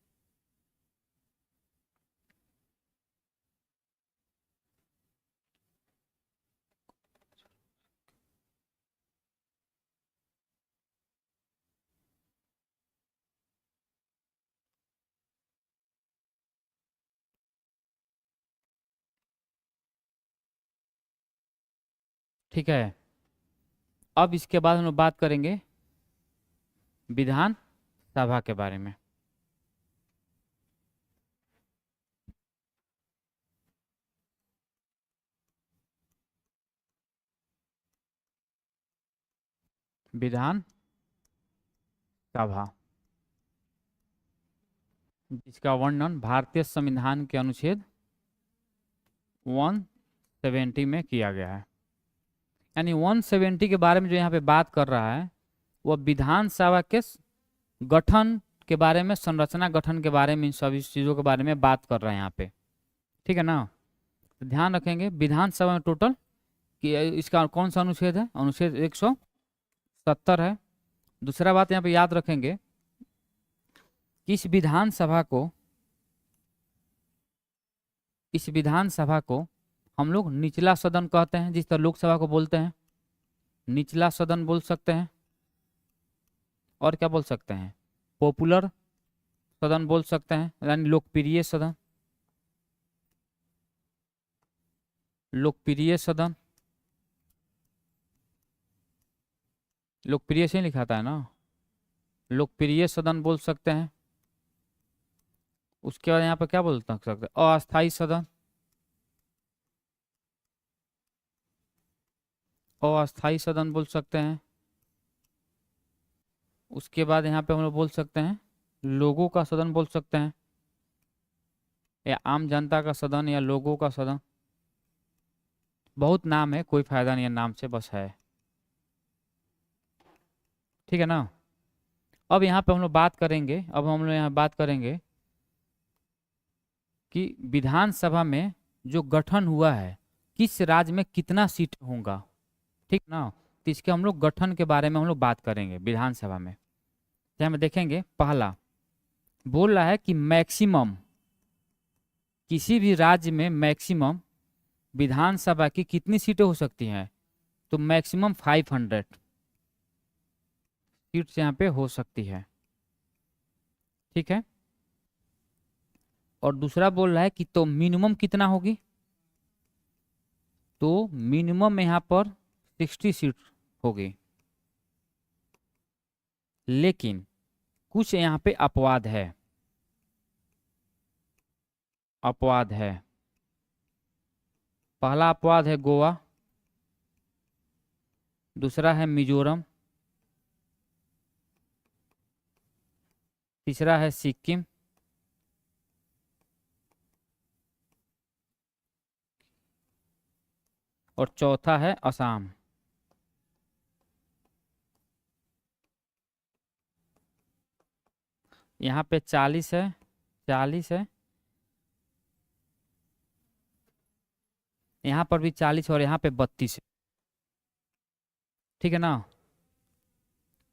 ठीक है, अब इसके बाद हम लोग बात करेंगे विधान सभा के बारे में। विधान सभा जिसका वर्णन भारतीय संविधान के अनुच्छेद 170 में किया गया है। यानी 170 के बारे में जो यहाँ पे बात कर रहा है वह विधानसभा के गठन के बारे में, संरचना गठन के बारे में, इन सभी चीज़ों के बारे में बात कर रहे हैं यहाँ पे। ठीक है ना? तो ध्यान रखेंगे विधानसभा में टोटल कि इसका कौन सा अनुच्छेद है? अनुच्छेद 170 है। दूसरा बात यहाँ पे याद रखेंगे कि इस विधानसभा को हम लोग निचला सदन कहते हैं, जिस तरह लोकसभा को बोलते हैं निचला सदन बोल सकते हैं, और क्या बोल सकते हैं? पॉपुलर सदन बोल सकते हैं, यानी लोकप्रिय सदन। लोकप्रिय सदन, लोकप्रिय से लिखा था ना, लोकप्रिय सदन बोल सकते हैं। उसके बाद यहाँ पर क्या बोल सकते हैं? अस्थाई सदन, अस्थाई सदन बोल सकते हैं। उसके बाद यहाँ पे हम लोग बोल सकते हैं लोगों का सदन बोल सकते हैं, या आम जनता का सदन, या लोगों का सदन। बहुत नाम है, कोई फायदा नहीं है नाम से, बस है। ठीक है ना। अब यहाँ पे हम लोग बात करेंगे, अब हम लोग यहाँ बात करेंगे कि विधानसभा में जो गठन हुआ है किस राज्य में कितना सीट होगा, ठीक ना। तो इसके हम लोग गठन के बारे में हम लोग बात करेंगे विधानसभा में। तो हम देखेंगे, पहला बोल रहा है कि मैक्सिमम, किसी भी राज्य में मैक्सिमम विधानसभा की कितनी सीटें हो सकती हैं, तो मैक्सिमम 500 सीट्स यहाँ पे हो सकती है, ठीक है। और दूसरा बोल रहा है कि तो मिनिमम कितना होगी, तो मिनिमम यहाँ पर 60 सीट होगी। लेकिन कुछ यहाँ पे अपवाद है, अपवाद है। पहला अपवाद है गोवा, दूसरा है मिजोरम, तीसरा है सिक्किम, और चौथा है असम। यहाँ पे 40 है, 40 है, यहाँ पर भी 40 और यहाँ पे 32 है, ठीक है ना।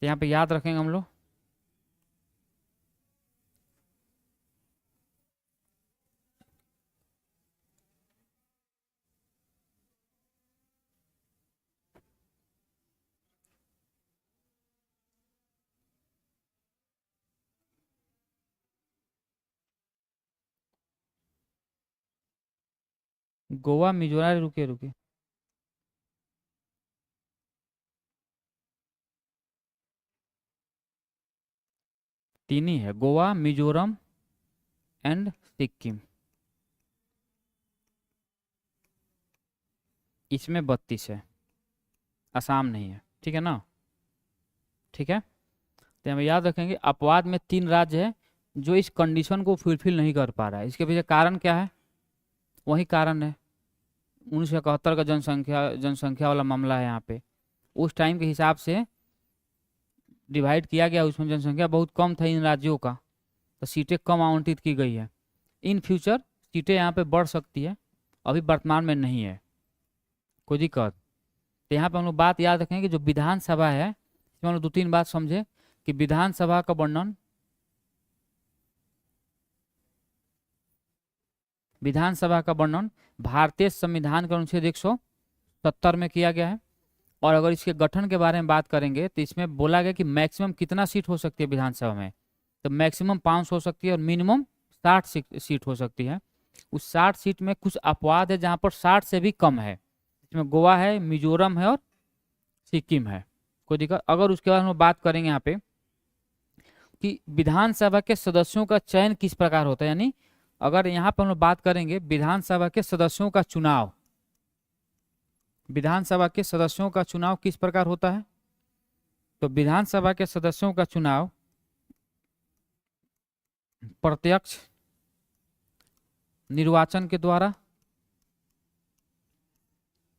तो यहाँ पे याद रखेंगे हम लोग। गोवा मिजोरम, रुके रुके, तीन ही है, गोवा मिजोरम एंड सिक्किम, इसमें 32 है, असम नहीं है, ठीक है ना। ठीक है, तो हम याद रखेंगे अपवाद में 3 राज्य है जो इस कंडीशन को फुलफिल नहीं कर पा रहा है। इसके पीछे कारण क्या है, वही कारण है 1971 का जनसंख्या वाला मामला है। यहाँ पे उस टाइम के हिसाब से डिवाइड किया गया, उसमें जनसंख्या बहुत कम था इन राज्यों का, तो सीटें कम आवंटित की गई है। इन फ्यूचर सीटें यहाँ पे बढ़ सकती है, अभी वर्तमान में नहीं है कोई दिक्कत। तो यहाँ पे हम लोग बात याद रखेंगे कि जो विधानसभा है इसमें हम लोग 2-3 बात समझे कि विधानसभा का वर्णन, विधानसभा का वर्णन भारतीय संविधान के अनुच्छेद 170 में किया गया है। और अगर इसके गठन के बारे में बात करेंगे तो इसमें बोला गया कि मैक्सिमम कितना सीट हो सकती है विधानसभा में, तो मैक्सिमम 500 हो सकती है और मिनिमम 60 सीट हो सकती है। उस 60 सीट में कुछ अपवाद है जहां पर 60 से भी कम है, इसमें गोवा है, मिजोरम है और सिक्किम है, कोई दिक्कत। अगर उसके बाद हम बात करेंगे यहाँ पे कि विधानसभा के सदस्यों का चयन किस प्रकार होता है, यानी अगर यहाँ पर हम लोग बात करेंगे विधानसभा के सदस्यों का चुनाव, विधानसभा के सदस्यों का चुनाव किस प्रकार होता है, तो विधानसभा के सदस्यों का चुनाव प्रत्यक्ष निर्वाचन के द्वारा,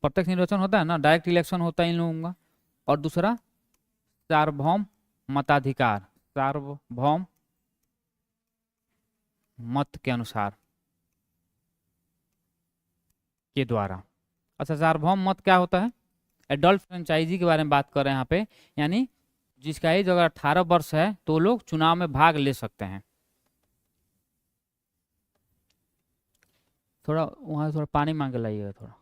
प्रत्यक्ष निर्वाचन होता है ना, डायरेक्ट इलेक्शन होता है इन लोगों का, और दूसरा सार्वभौम मताधिकार, सार्वभौम मत के अनुसार के द्वारा। अच्छा, सार्वभौम मत क्या होता है, एडल्ट फ्रेंचाइजी के बारे में बात कर रहे हैं यहाँ पे, यानी जिसका एज अगर 18 वर्ष है तो लोग चुनाव में भाग ले सकते हैं। थोड़ा वहां थोड़ा पानी मांग के लाइएगा थोड़ा।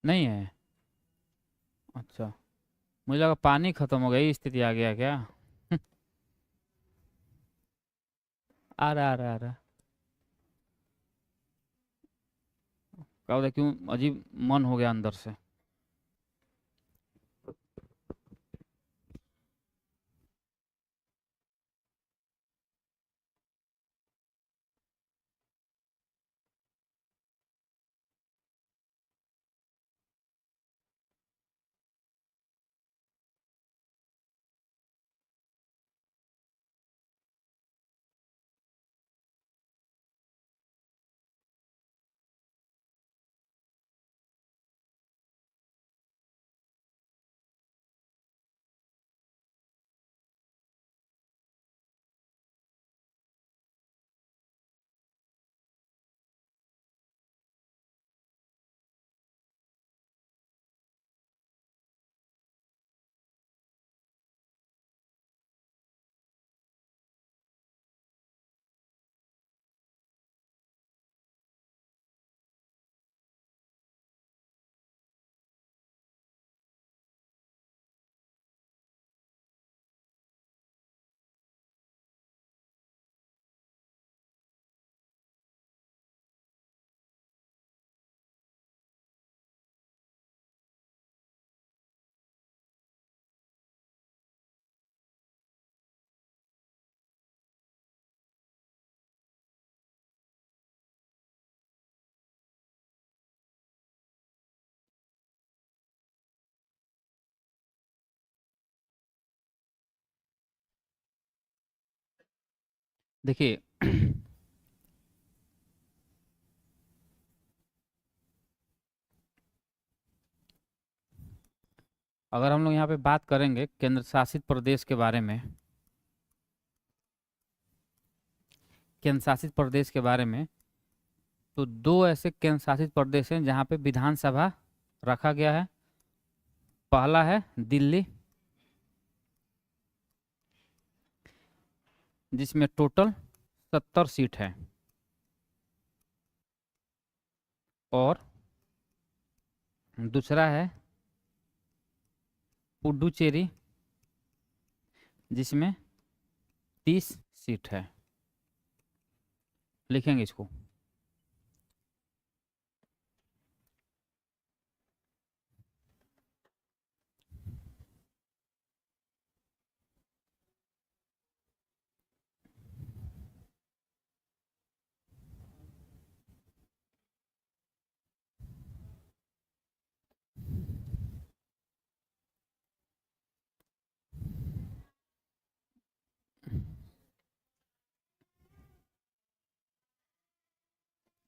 नहीं है, अच्छा, मुझे लगा पानी खत्म हो गई, स्थिति आ गया क्या। आ रहा आ रहा आ रहा, क्या होता है, क्यों अजीब मन हो गया अंदर से। देखिए अगर हम लोग यहाँ पे बात करेंगे केंद्र शासित प्रदेश के बारे में, केंद्र शासित प्रदेश के बारे में, तो दो ऐसे केंद्र शासित प्रदेश हैं जहाँ पे विधानसभा रखा गया है। पहला है दिल्ली, जिसमें टोटल 70 सीट है, और दूसरा है पुडुचेरी, जिसमें 30 सीट है। लिखेंगे इसको।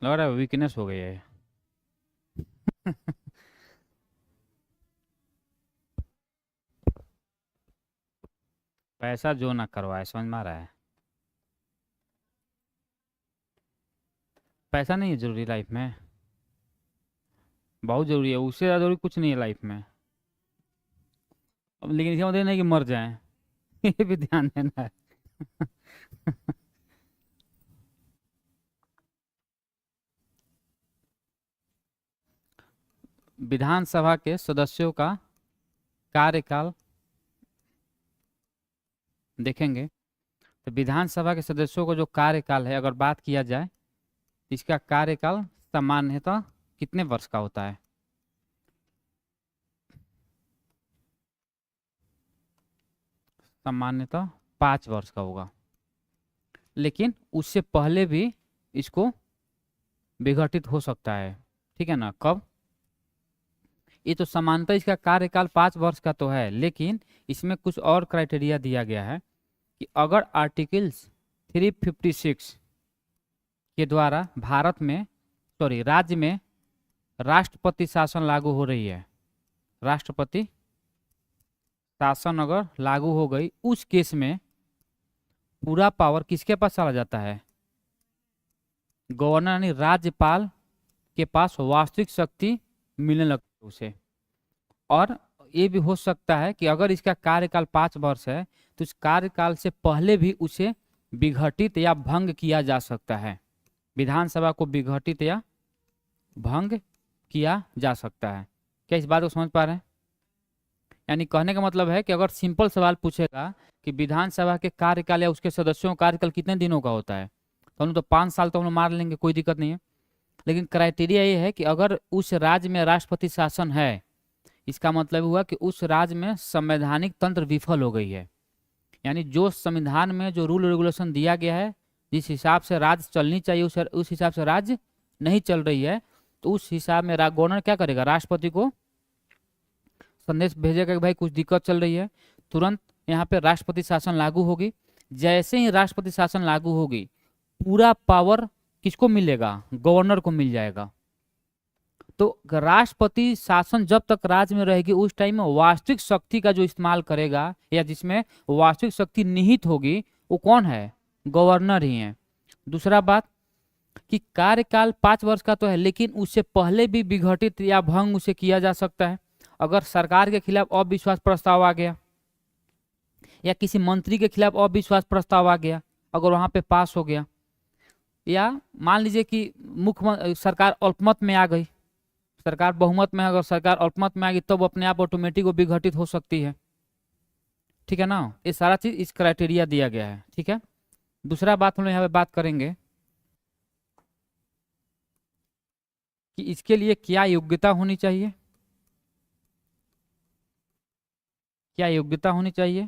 लग रहा है वीकनेस हो गई है। पैसा जो ना करवाए, समझ में आ रहा है। पैसा नहीं है जरूरी लाइफ में, बहुत जरूरी है, उससे ज़्यादा जरूरी कुछ नहीं है लाइफ में। अब लेकिन इसका मतलब नहीं कि मर जाएं ये भी ध्यान देना है। विधानसभा के सदस्यों का कार्यकाल देखेंगे तो विधानसभा के सदस्यों का जो कार्यकाल है, अगर बात किया जाए, इसका कार्यकाल सामान्यतः कितने वर्ष का होता है? सामान्यतः 5 वर्ष का होगा, लेकिन उससे पहले भी इसको विघटित हो सकता है। ठीक है ना? कब? ये तो सामान्यतः इसका कार्यकाल 5 वर्ष का तो है, लेकिन इसमें कुछ और क्राइटेरिया दिया गया है कि अगर आर्टिकल्स 356 के द्वारा राज्य में राष्ट्रपति शासन लागू हो रही है, राष्ट्रपति शासन अगर लागू हो गई, उस केस में पूरा पावर किसके पास चला जाता है? गवर्नर यानी राज्यपाल के पास वास्तविक शक्ति मिलने लगती है उसे। और ये भी हो सकता है कि अगर इसका कार्यकाल 5 वर्ष है तो इस कार्यकाल से पहले भी उसे विघटित या भंग किया जा सकता है। विधानसभा को विघटित या भंग किया जा सकता है। क्या इस बात को समझ पा रहे हैं? यानी कहने का मतलब है कि अगर सिंपल सवाल पूछेगा कि विधानसभा के कार्यकाल या उसके सदस्यों का कार्यकाल कितने दिनों का होता है, तो हम लोग तो 5 साल तो हम लोग मार लेंगे, कोई दिक्कत नहीं है। लेकिन क्राइटेरिया ये है कि अगर उस राज्य में राष्ट्रपति शासन है, इसका मतलब हुआ कि उस राज्य में संवैधानिक तंत्र विफल हो गई है। यानी जो संविधान में जो रूल रेगुलेशन दिया गया है, जिस हिसाब से राज्य चलनी चाहिए उस हिसाब से राज्य नहीं चल रही है, तो उस हिसाब में गवर्नर क्या करेगा? राष्ट्रपति को संदेश भेजेगा कि भाई कुछ दिक्कत चल रही है, तुरंत यहाँ पे राष्ट्रपति शासन लागू होगी। जैसे ही राष्ट्रपति शासन लागू होगी, पूरा पावर किसको मिलेगा? गवर्नर को मिल जाएगा। तो राष्ट्रपति शासन जब तक राज्य में रहेगी, उस टाइम में वास्तविक शक्ति का जो इस्तेमाल करेगा या जिसमें वास्तविक शक्ति निहित होगी, वो कौन है? गवर्नर ही है। दूसरा बात कि कार्यकाल 5 वर्ष का तो है, लेकिन उससे पहले भी विघटित या भंग उसे किया जा सकता है। अगर सरकार के खिलाफ अविश्वास प्रस्ताव आ गया या किसी मंत्री के खिलाफ अविश्वास प्रस्ताव आ गया, अगर वहां पे पास हो गया, या मान लीजिए कि मुख्य सरकार अल्पमत में आ गई, सरकार बहुमत में, अगर सरकार अल्पमत में आ गई तब तो अपने आप ऑटोमेटिक वो विघटित हो सकती है। ठीक है ना? ये सारा चीज इस क्राइटेरिया दिया गया है। ठीक है। दूसरा बात हम लोग यहाँ पे बात करेंगे कि इसके लिए क्या योग्यता होनी चाहिए। क्या योग्यता होनी चाहिए?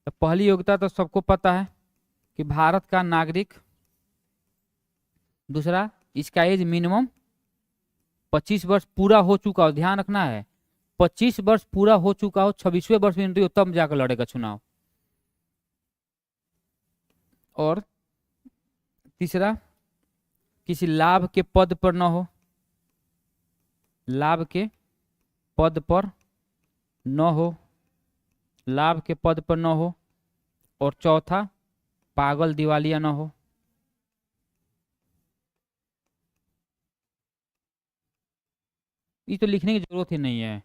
तो पहली योग्यता तो सबको पता है कि भारत का नागरिक। दूसरा, इसका एज मिनिमम 25 वर्ष पूरा हो चुका हो। ध्यान रखना है, 25 वर्ष पूरा हो चुका हो, 26वें वर्ष में हो, तब जाकर लड़ेगा चुनाव। और तीसरा, किसी लाभ के पद पर न हो, लाभ के पद पर न हो, लाभ के पद पर न हो। और चौथा, पागल दिवालिया न हो। ये तो लिखने की जरूरत ही नहीं है।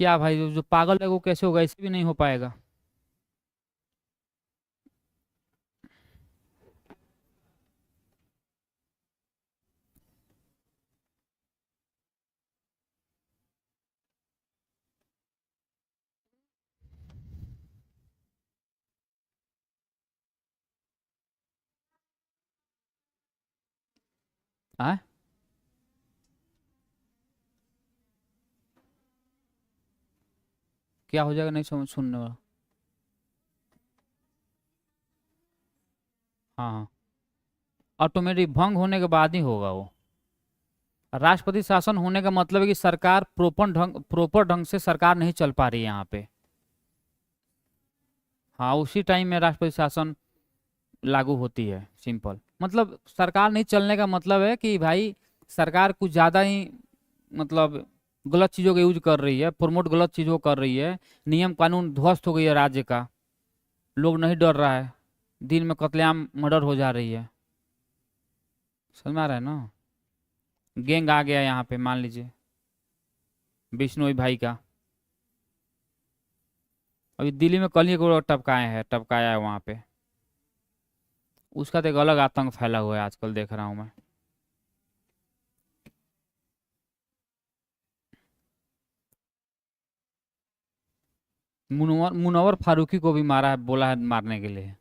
क्या भाई, जो पागल है वो कैसे होगा, ऐसे भी नहीं हो पाएगा। आ? क्या हो जाएगा, नहीं समझ सुनने वाला। हाँ हाँ, ऑटोमेटिक भंग होने के बाद ही होगा वो। राष्ट्रपति शासन होने का मतलब है कि सरकार प्रॉपर ढंग से सरकार नहीं चल पा रही है यहाँ पे। हाँ, उसी टाइम में राष्ट्रपति शासन लागू होती है। सिंपल मतलब सरकार नहीं चलने का मतलब है कि भाई सरकार कुछ ज़्यादा ही मतलब गलत चीज़ों का यूज कर रही है, प्रमोट गलत चीज़ों को कर रही है, नियम कानून ध्वस्त हो गई है राज्य का, लोग नहीं डर रहा है, दिन में कत्लेआम मर्डर हो जा रही है। समझ में आ रहा है ना। गैंग आ गया यहाँ पे, मान लीजिए बिश्नोई भाई का, अभी दिल्ली में कल ही को टपकाया है वहाँ पे। उसका तो एक अलग आतंक फैला हुआ है आजकल, देख रहा हूँ मैं। मुनव्वर फारूकी को भी मारा है, बोला है मारने के लिए।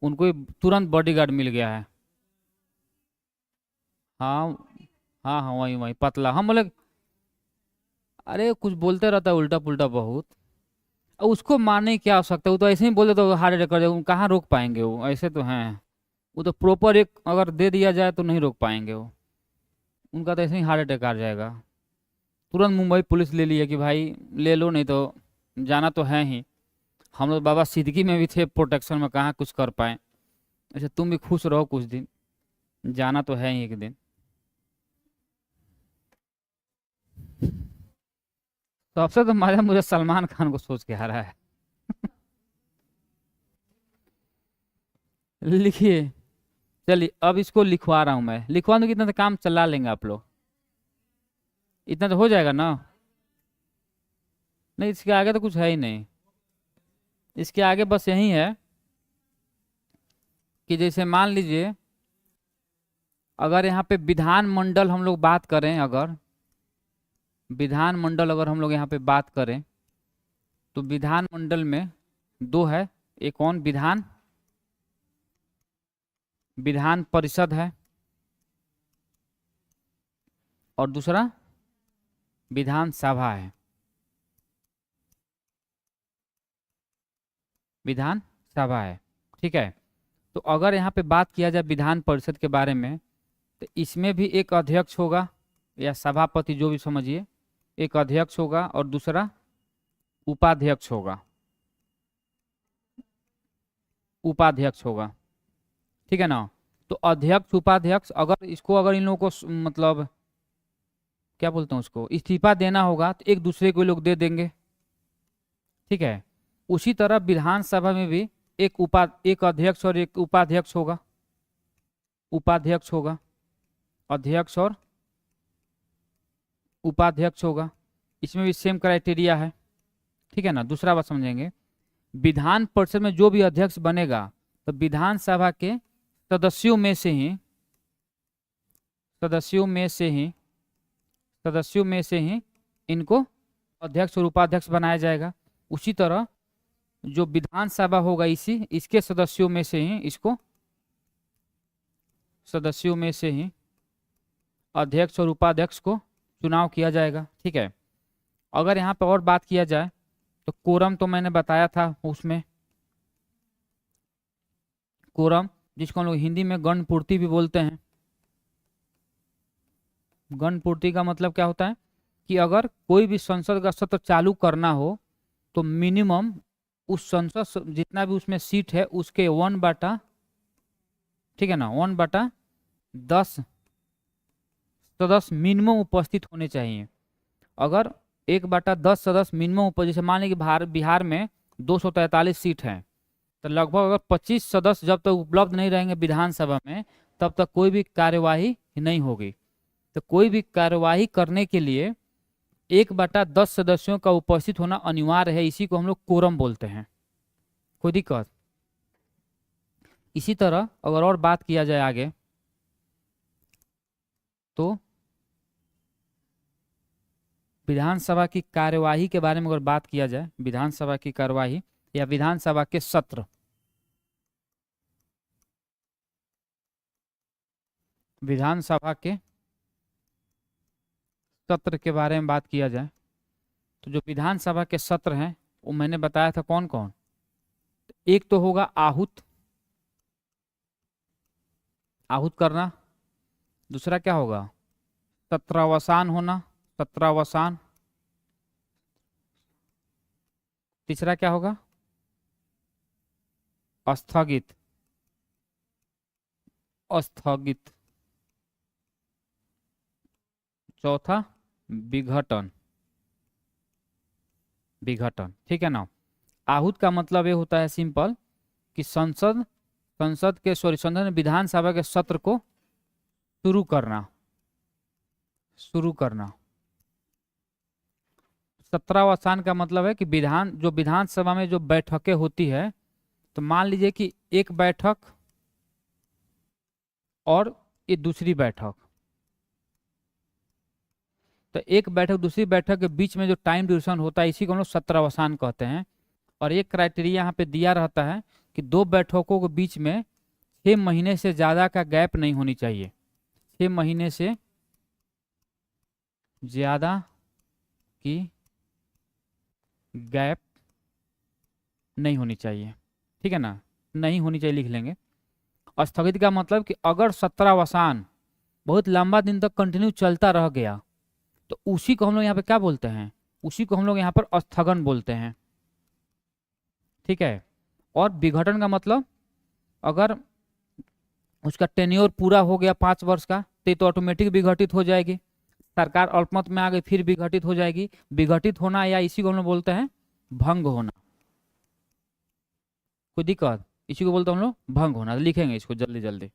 उनको ही तुरंत बॉडीगार्ड मिल गया है। हाँ हाँ हाँ, वही वही पतला, हम बोले अरे कुछ बोलते रहता है उल्टा पुल्टा बहुत। अब उसको मारने की क्या आवश्यकता है, वो तो ऐसे ही बोले तो हार्ट अटैक कर जाएगा, कहाँ रोक पाएंगे वो, ऐसे तो हैं। वो तो प्रॉपर एक अगर दे दिया जाए तो नहीं रोक पाएंगे वो, उनका तो ऐसे ही हार्ट अटैक आ जाएगा। तुरंत मुंबई पुलिस ले लिया कि भाई ले लो, नहीं तो जाना तो है ही। हम लोग बाबा सिद्दीकी में भी थे प्रोटेक्शन में, कहाँ कुछ कर पाए। अच्छा तुम भी खुश रहो कुछ दिन, जाना तो है ही एक दिन। सबसे तो मजा मुझे सलमान खान को सोच के आ रहा है। लिखिए, चलिए अब इसको लिखवा रहा हूँ मैं, लिखवा दूँ कितना तो काम चला लेंगे आप लोग, इतना तो हो जाएगा ना। नहीं, इसके आगे तो कुछ है ही नहीं, इसके आगे बस यही है कि जैसे मान लीजिए अगर यहाँ पे विधानमंडल हम लोग बात करें, अगर विधानमंडल अगर हम लोग यहाँ पे बात करें तो विधानमंडल में दो है, एक कौन, विधान परिषद है, और दूसरा विधानसभा है। विधानसभा है, ठीक है। तो अगर यहाँ पे बात किया जाए विधान परिषद के बारे में, तो इसमें भी एक अध्यक्ष होगा या सभापति जो भी समझिए, एक अध्यक्ष होगा और दूसरा उपाध्यक्ष होगा, उपाध्यक्ष होगा, ठीक है ना। तो अध्यक्ष उपाध्यक्ष, अगर इसको अगर इन लोगों को मतलब क्या बोलते हैं उसको, इस्तीफा देना होगा तो एक दूसरे को लोग दे देंगे, ठीक है। उसी तरह विधानसभा में भी एक अध्यक्ष और एक उपाध्यक्ष होगा, उपाध्यक्ष होगा, अध्यक्ष और उपाध्यक्ष होगा, इसमें भी सेम क्राइटेरिया है, ठीक है ना। दूसरा बात समझेंगे, विधान परिषद में जो भी अध्यक्ष बनेगा तो विधानसभा के सदस्यों में से ही सदस्यों में से ही सदस्यों में से ही इनको अध्यक्ष और उपाध्यक्ष बनाया जाएगा। उसी तरह जो विधानसभा होगा इसके सदस्यों में से ही इसको सदस्यों में से ही अध्यक्ष और उपाध्यक्ष को चुनाव किया जाएगा, ठीक है। अगर यहाँ पे और बात किया जाए तो कोरम तो मैंने बताया था, उसमें कोरम जिसको हम लोग हिंदी में गणपूर्ति भी बोलते हैं। गणपूर्ति का मतलब क्या होता है कि अगर कोई भी संसद का सत्र चालू करना हो तो मिनिमम उस संसद जितना भी उसमें सीट है उसके 1/4 ठीक है ना। 1/10 सदस्य मिनिमम उपस्थित होने चाहिए। अगर 1/10 सदस्य मिनिमम उपस्थित, जैसे मान लीजिए बिहार में 243 सीट हैं, तो लगभग अगर 25 सदस्य जब तक उपलब्ध नहीं रहेंगे विधानसभा में, तब तक कोई भी कार्यवाही नहीं होगी। तो कोई भी कार्यवाही करने के लिए 1/10 सदस्यों का उपस्थित होना अनिवार्य है। इसी को हम लोग कोरम बोलते हैं। कोई दिक्कत? इसी तरह अगर और बात किया जाए आगे, तो विधानसभा की कार्यवाही के बारे में अगर बात किया जाए, विधानसभा की कार्यवाही या विधानसभा के सत्र, विधानसभा के सत्र के बारे में बात किया जाए, तो जो विधानसभा के सत्र हैं वो मैंने बताया था कौन कौन। एक तो होगा आहूत, आहूत करना। दूसरा क्या होगा? सत्रावसान होना, सत्रावसान। तीसरा क्या होगा? स्थगित, स्थगित। चौथा विघटन, विघटन। ठीक है ना। आहूत का मतलब ये होता है सिंपल कि संसद के संसद विधानसभा के सत्र को शुरू करना, शुरू करना। सत्रावसान का मतलब है कि विधानसभा में जो बैठकें होती है, तो मान लीजिए कि एक बैठक और ये दूसरी बैठक, तो एक बैठक दूसरी बैठक के बीच में जो टाइम ड्यूरेशन होता है, इसी को हम लोग सत्रावसान कहते हैं। और एक क्राइटेरिया यहाँ पे दिया रहता है कि दो बैठकों के बीच में 6 महीने से ज़्यादा का गैप नहीं होनी चाहिए। 6 महीने से ज़्यादा की गैप नहीं होनी चाहिए। ठीक है ना, नहीं होनी चाहिए लिख लेंगे। स्थगित का मतलब कि अगर सत्रावसान बहुत लंबा दिन तक कंटिन्यू चलता रह गया, तो उसी को हम लोग यहाँ पे क्या बोलते हैं? उसी को हम लोग यहाँ पर स्थगन बोलते हैं। ठीक है। और विघटन का मतलब अगर उसका टेन्योर पूरा हो गया 5 वर्ष का, तो ऑटोमेटिक विघटित हो जाएगी। सरकार अल्पमत में आ गई फिर विघटित हो जाएगी। विघटित होना या इसी को हम लोग बोलते हैं भंग होना। कोई दिक्कत? इसी को बोलते हैं हम लोग भंग होना। लिखेंगे इसको जल्दी जल्दी।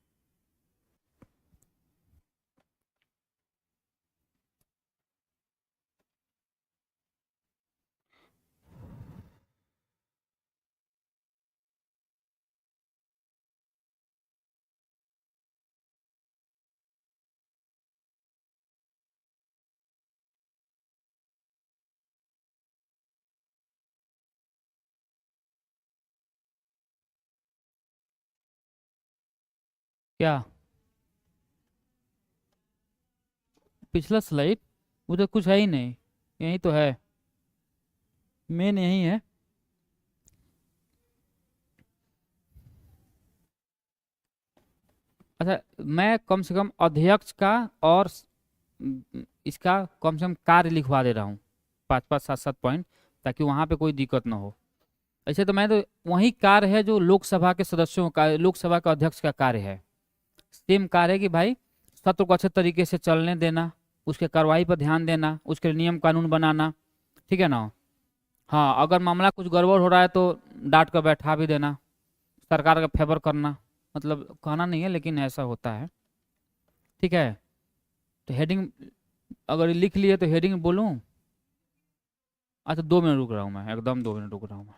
क्या पिछला स्लाइड? उधर कुछ है ही नहीं, यही तो है, मेन यही है। अच्छा, मैं कम से कम अध्यक्ष का और इसका कम से कम कार्य लिखवा दे रहा हूँ, 5-5 7-7 पॉइंट, ताकि वहाँ पे कोई दिक्कत ना हो। ऐसे तो मैं तो वही कार्य है जो लोकसभा के सदस्यों का, लोकसभा का अध्यक्ष का कार्य है। सेम कार्य है कि भाई सत्र को अच्छे तरीके से चलने देना, उसके कार्रवाई पर ध्यान देना, उसके नियम कानून बनाना। ठीक है ना। हाँ, अगर मामला कुछ गड़बड़ हो रहा है तो डांट कर बैठा भी देना, सरकार का फेवर करना। मतलब कहना नहीं है लेकिन ऐसा होता है। ठीक है। तो हेडिंग अगर लिख लिए तो हेडिंग बोलूं? अच्छा 2 मिनट रुक रहा हूँ मैं, एकदम 2 मिनट रुक रहा हूँ मैं।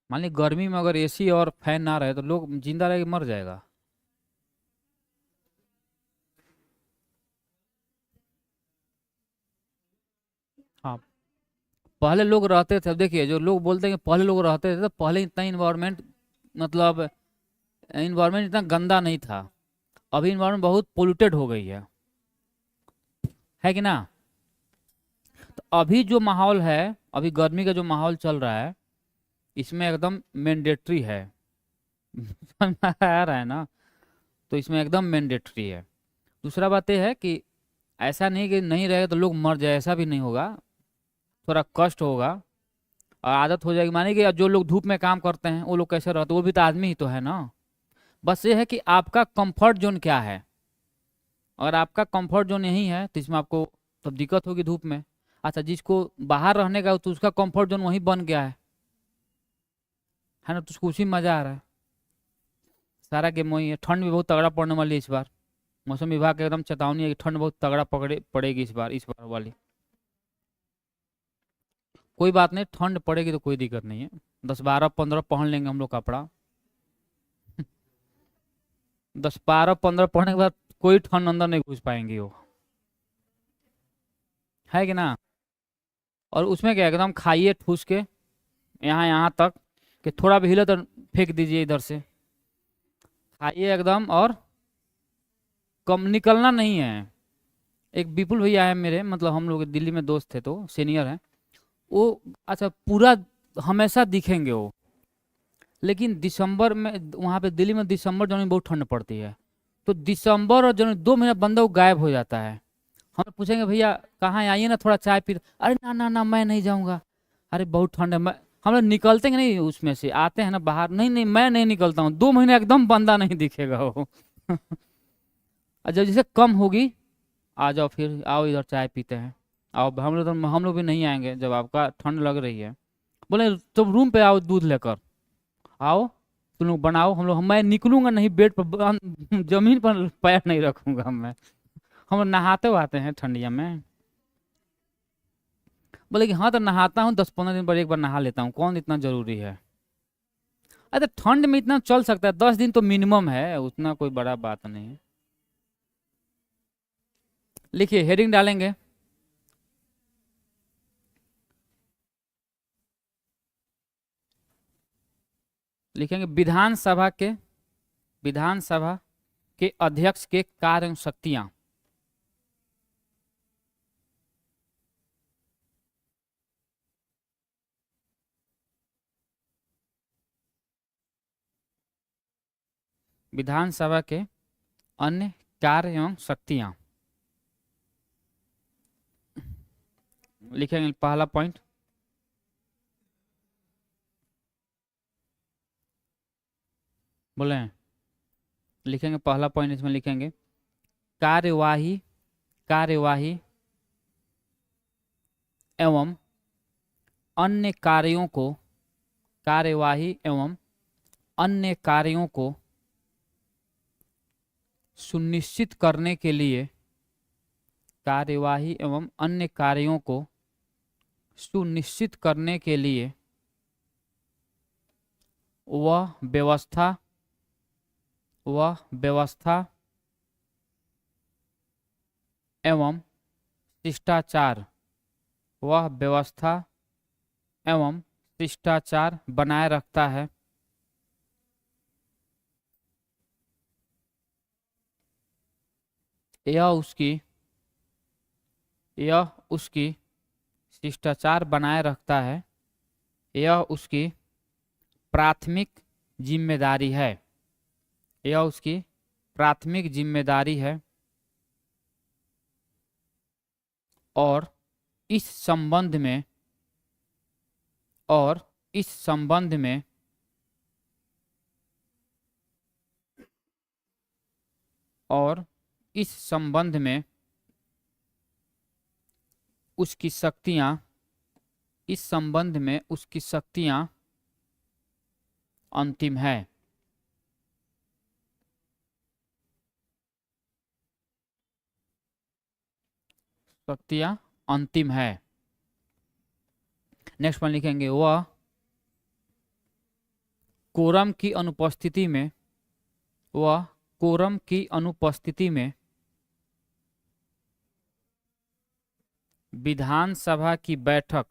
मान ली गर्मी में अगर एसी और फैन ना रहे तो लोग जिंदा रह के मर जाएगा। हाँ, पहले लोग रहते थे। अब देखिए, जो लोग बोलते हैं कि पहले लोग रहते थे, तो पहले इतना इन्वायरमेंट, मतलब इन्वायरमेंट इतना गंदा नहीं था। अभी इन्वायरमेंट बहुत पोल्यूटेड हो गई है कि ना। तो अभी जो माहौल है, अभी गर्मी का जो माहौल चल रहा है, इसमें एकदम मैंडेटरी है समझ में आ रहा है ना। तो इसमें एकदम मैंडेटरी है। दूसरा बात यह है कि ऐसा नहीं कि नहीं रहेगा तो लोग मर जाए, ऐसा भी नहीं होगा, थोड़ा कष्ट होगा और आदत हो जाएगी। मानिए कि जो लोग धूप में काम करते हैं वो लोग कैसे रहते हैं, वो भी तो आदमी ही तो है ना। बस ये है कि आपका कंफर्ट जोन क्या है। अगर आपका कंफर्ट जोन यही है तो इसमें आपको तब दिक्कत होगी धूप में। अच्छा, जिसको बाहर रहने का तो उसका कंफर्ट जोन वही बन गया है ना, तो उसको उसी में मजा आ रहा है। सारा गेम वही है। ठंड भी बहुत तगड़ा पड़ने वाली है इस बार। मौसम विभाग का एकदम चेतावनी है कि ठंड बहुत तगड़ा पड़ेगी इस बार वाली। कोई बात नहीं, ठंड पड़ेगी तो कोई दिक्कत नहीं है, 10 12 15 पहन लेंगे हम लोग कपड़ा। 10 12 15 पहनने के बाद कोई ठंड अंदर नहीं घुस पाएंगी वो, है कि ना। और उसमें क्या एकदम खाइए ठूस के यहाँ यहाँ तक कि थोड़ा भी हिले तो फेंक दीजिए इधर से, खाइए एकदम। और कम निकलना नहीं है। एक विपुल भैया है मेरे, मतलब हम लोग दिल्ली में दोस्त थे, तो सीनियर है वो। अच्छा, पूरा हमेशा दिखेंगे वो, लेकिन दिसंबर में वहाँ पे दिल्ली में दिसंबर जनवरी में बहुत ठंड पड़ती है, तो दिसंबर और जनवरी 2 महीना बंदा वो गायब हो जाता है। हम पूछेंगे भैया कहाँ हैं, आइए ना थोड़ा चाय पी। अरे ना ना ना, मैं नहीं जाऊँगा, अरे बहुत ठंड है। मैं हम लोग निकलते हैं नहीं, उसमें से आते हैं ना बाहर, नहीं नहीं मैं नहीं निकलता हूँ, 2 महीने एकदम बंदा नहीं दिखेगा वो। और जब जैसे कम होगी, आ जाओ फिर, आओ इधर चाय पीते हैं। आओ, हम लोग भी नहीं आएंगे जब आपका ठंड लग रही है। बोले तुम रूम पे आओ दूध लेकर, आओ तुम लोग बनाओ, हम लोग, मैं निकलूंगा नहीं बेड पर, जमीन पर पैर नहीं रखूंगा मैं। हम लोग नहाते हुए आते हैं ठंडिया में। बोले कि हाँ तो नहाता हूँ, 10 15 दिन पर एक बार नहा लेता हूँ, कौन इतना जरूरी है। अरे ठंड में इतना चल सकता है, 10 दिन तो मिनिमम है, उतना कोई बड़ा बात नहीं है। लिखिए, हेडिंग डालेंगे। लिखेंगे विधानसभा के अध्यक्ष के कार्य एवं शक्तियां। विधानसभा के अन्य कार्य एवं शक्तियां। लिखेंगे पहला पॉइंट, बोले लिखेंगे पहला पॉइंट, इसमें लिखेंगे कार्यवाही कार्यवाही एवं अन्य कार्यों को कार्यवाही एवं अन्य कार्यों को सुनिश्चित करने के लिए कार्यवाही एवं अन्य कार्यों को सुनिश्चित करने के लिए वह व्यवस्था एवं शिष्टाचार वह व्यवस्था एवं शिष्टाचार बनाए रखता है। यह उसकी शिष्टाचार बनाए रखता है, यह उसकी प्राथमिक जिम्मेदारी है, यह उसकी प्राथमिक जिम्मेदारी है। और इस संबंध में और इस संबंध में और इस संबंध में उसकी शक्तियां इस संबंध में उसकी शक्तियां अंतिम है। शक्तियां अंतिम है। नेक्स्ट वन लिखेंगे, वह कोरम की अनुपस्थिति में वह कोरम की अनुपस्थिति में विधानसभा की बैठक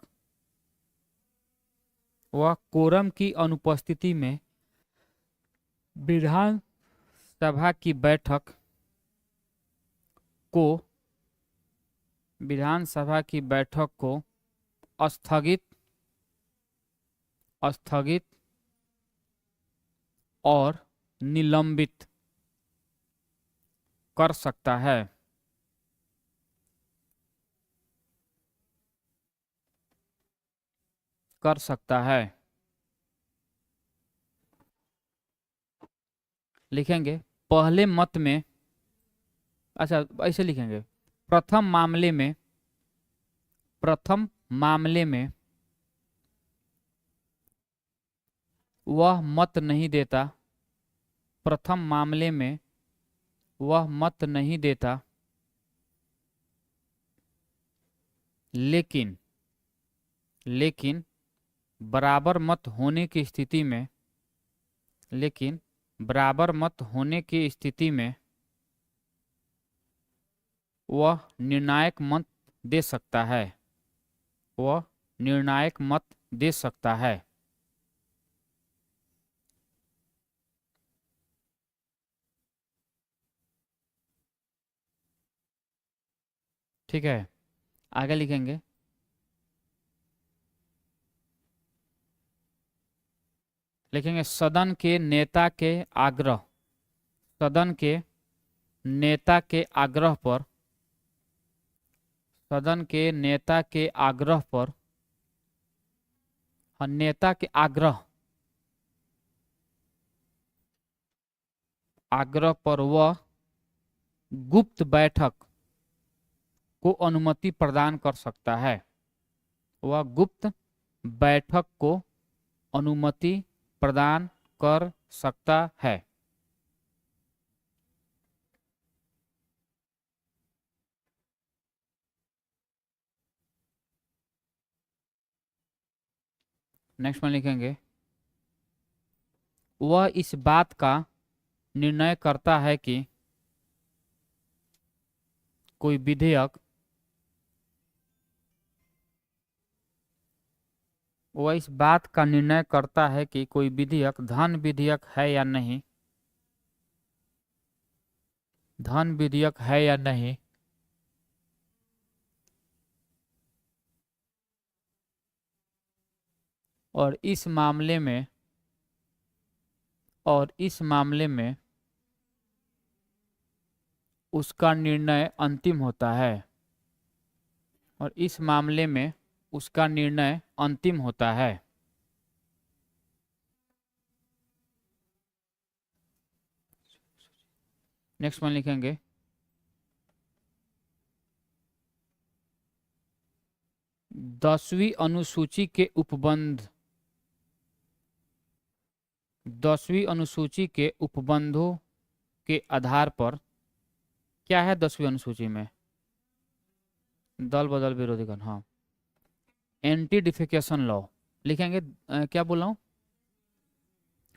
वह कोरम की अनुपस्थिति में विधानसभा की बैठक को विधानसभा की बैठक को स्थगित स्थगित और निलंबित कर सकता है। कर सकता है। लिखेंगे पहले मत में, अच्छा ऐसे लिखेंगे, प्रथम मामले में, प्रथम मामले में वह मत नहीं देता, प्रथम मामले में वह मत नहीं देता, लेकिन लेकिन बराबर मत होने की स्थिति में, लेकिन बराबर मत होने की स्थिति में वह निर्णायक मत दे सकता है, वह निर्णायक मत दे सकता है। ठीक है, आगे लिखेंगे लिखेंगे सदन के नेता के आग्रह, सदन के नेता के आग्रह पर, सदन के नेता के आग्रह पर, हाँ, नेता के आग्रह, आग्रह पर वह गुप्त बैठक को अनुमति प्रदान कर सकता है, वह गुप्त बैठक को अनुमति प्रदान कर सकता है। नेक्स्ट में लिखेंगे वह इस बात का निर्णय करता है कि कोई विधेयक, वह इस बात का निर्णय करता है कि कोई विधेयक धन विधेयक है या नहीं, धन विधेयक है या नहीं, और इस मामले में, और इस मामले में उसका निर्णय अंतिम होता है, और इस मामले में उसका निर्णय अंतिम होता है। नेक्स्ट वन लिखेंगे 10वीं अनुसूची के उपबंध, 10वीं अनुसूची के उपबंधों के आधार पर, क्या है 10वीं अनुसूची में, दल बदल विरोधीकरण, हाँ, एंटी डिफेकेशन लॉ लिखेंगे। क्या बोल रहा हूँ,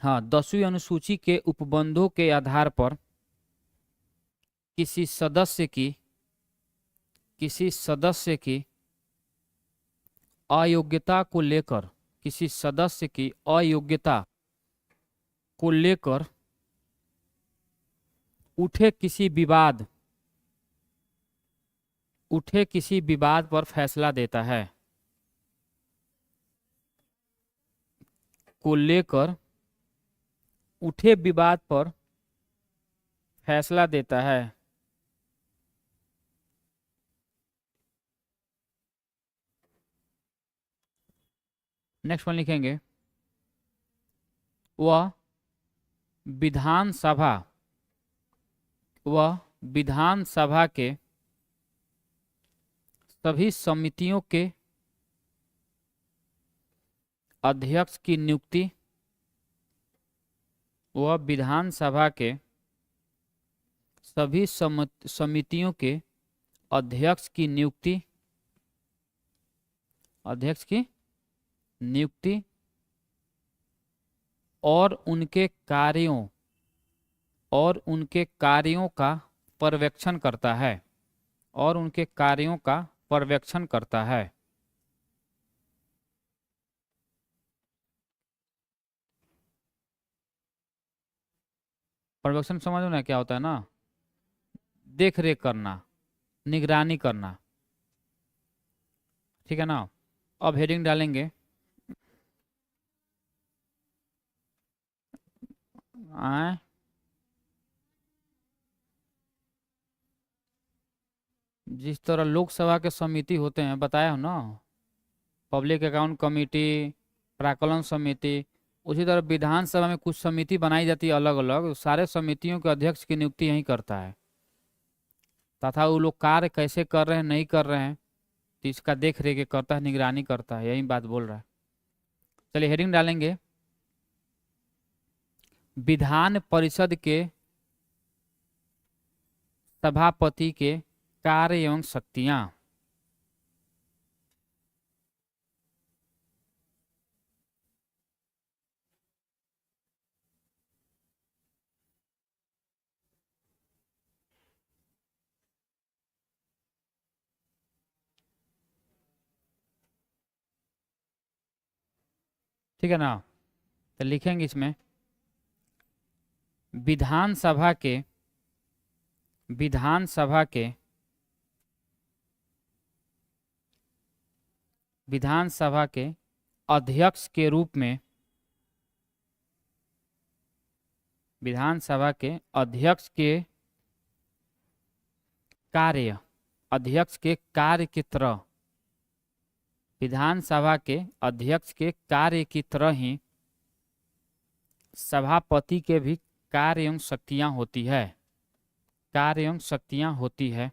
हाँ, 10वीं अनुसूची के उपबंधों के आधार पर किसी सदस्य की, किसी सदस्य की अयोग्यता को लेकर, किसी सदस्य की अयोग्यता को लेकर उठे किसी विवाद, उठे किसी विवाद पर फैसला देता है, को लेकर उठे विवाद पर फैसला देता है। नेक्स्ट वन लिखेंगे वह विधानसभा, वह विधानसभा के सभी समितियों के अध्यक्ष की नियुक्ति, वह विधानसभा के सभी समितियों के अध्यक्ष की नियुक्ति, अध्यक्ष की नियुक्ति और उनके कार्यों, और उनके कार्यों का पर्यवेक्षण करता है, और उनके कार्यों का पर्यवेक्षण करता है। पर्यवेक्षण समझो ना क्या होता है ना, देख रेख करना, निगरानी करना, ठीक है ना। अब हेडिंग डालेंगे आए जिस तरह लोकसभा के समिति होते हैं बताया हो ना, पब्लिक अकाउंट कमेटी, प्राक्कलन समिति, उसी तरह विधानसभा में कुछ समिति बनाई जाती है अलग अलग, सारे समितियों के अध्यक्ष की नियुक्ति यही करता है तथा वो लोग कार्य कैसे कर रहे हैं नहीं कर रहे हैं तो इसका देख रेख करता है, निगरानी करता है, यही बात बोल रहा है। चलिए हेडिंग डालेंगे, विधान परिषद के सभापति के कार्य एवं शक्तियां। ठीक है ना, तो लिखेंगे इसमें विधानसभा के विधानसभा के विधानसभा के अध्यक्ष के रूप में, विधानसभा के अध्यक्ष के कार्य, अध्यक्ष के कार्य की तरह, विधानसभा के अध्यक्ष के कार्य की तरह ही सभापति के भी कार्य एवं शक्तियां होती है, कार्य एवं शक्तियां होती है।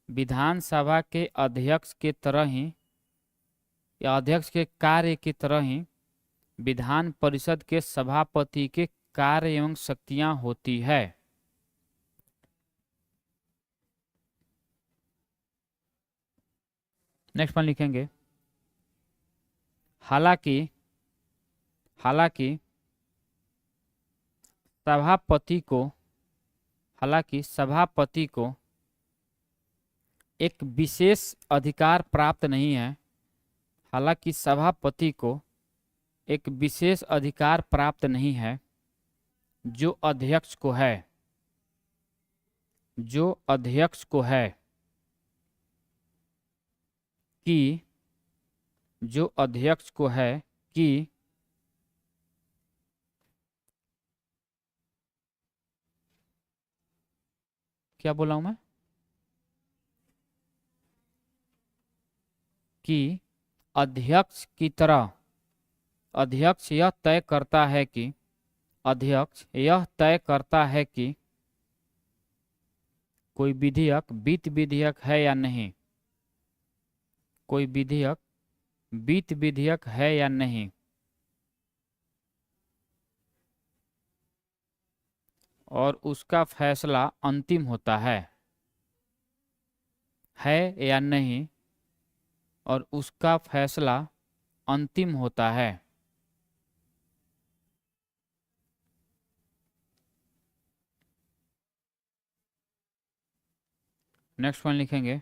विधानसभा के अध्यक्ष के तरह ही या अध्यक्ष के कार्य की तरह ही विधान परिषद के सभापति के कार्य एवं शक्तियां होती है। नेक्स्ट पॉइंट लिखेंगे, हालांकि सभापति को एक विशेष अधिकार प्राप्त नहीं है, हालांकि सभापति को एक विशेष अधिकार प्राप्त नहीं है जो अध्यक्ष को है, जो अध्यक्ष को है कि जो अध्यक्ष को है कि क्या बोला हूं मैं, कि अध्यक्ष की तरह, अध्यक्ष यह तय करता है कि, अध्यक्ष यह तय करता है कि कोई विधेयक वित्त विधेयक है या नहीं, कोई विधेयक वित्त विधेयक है या नहीं, और उसका फैसला अंतिम होता है या नहीं, और उसका फैसला अंतिम होता है। नेक्स्ट पॉइंट लिखेंगे,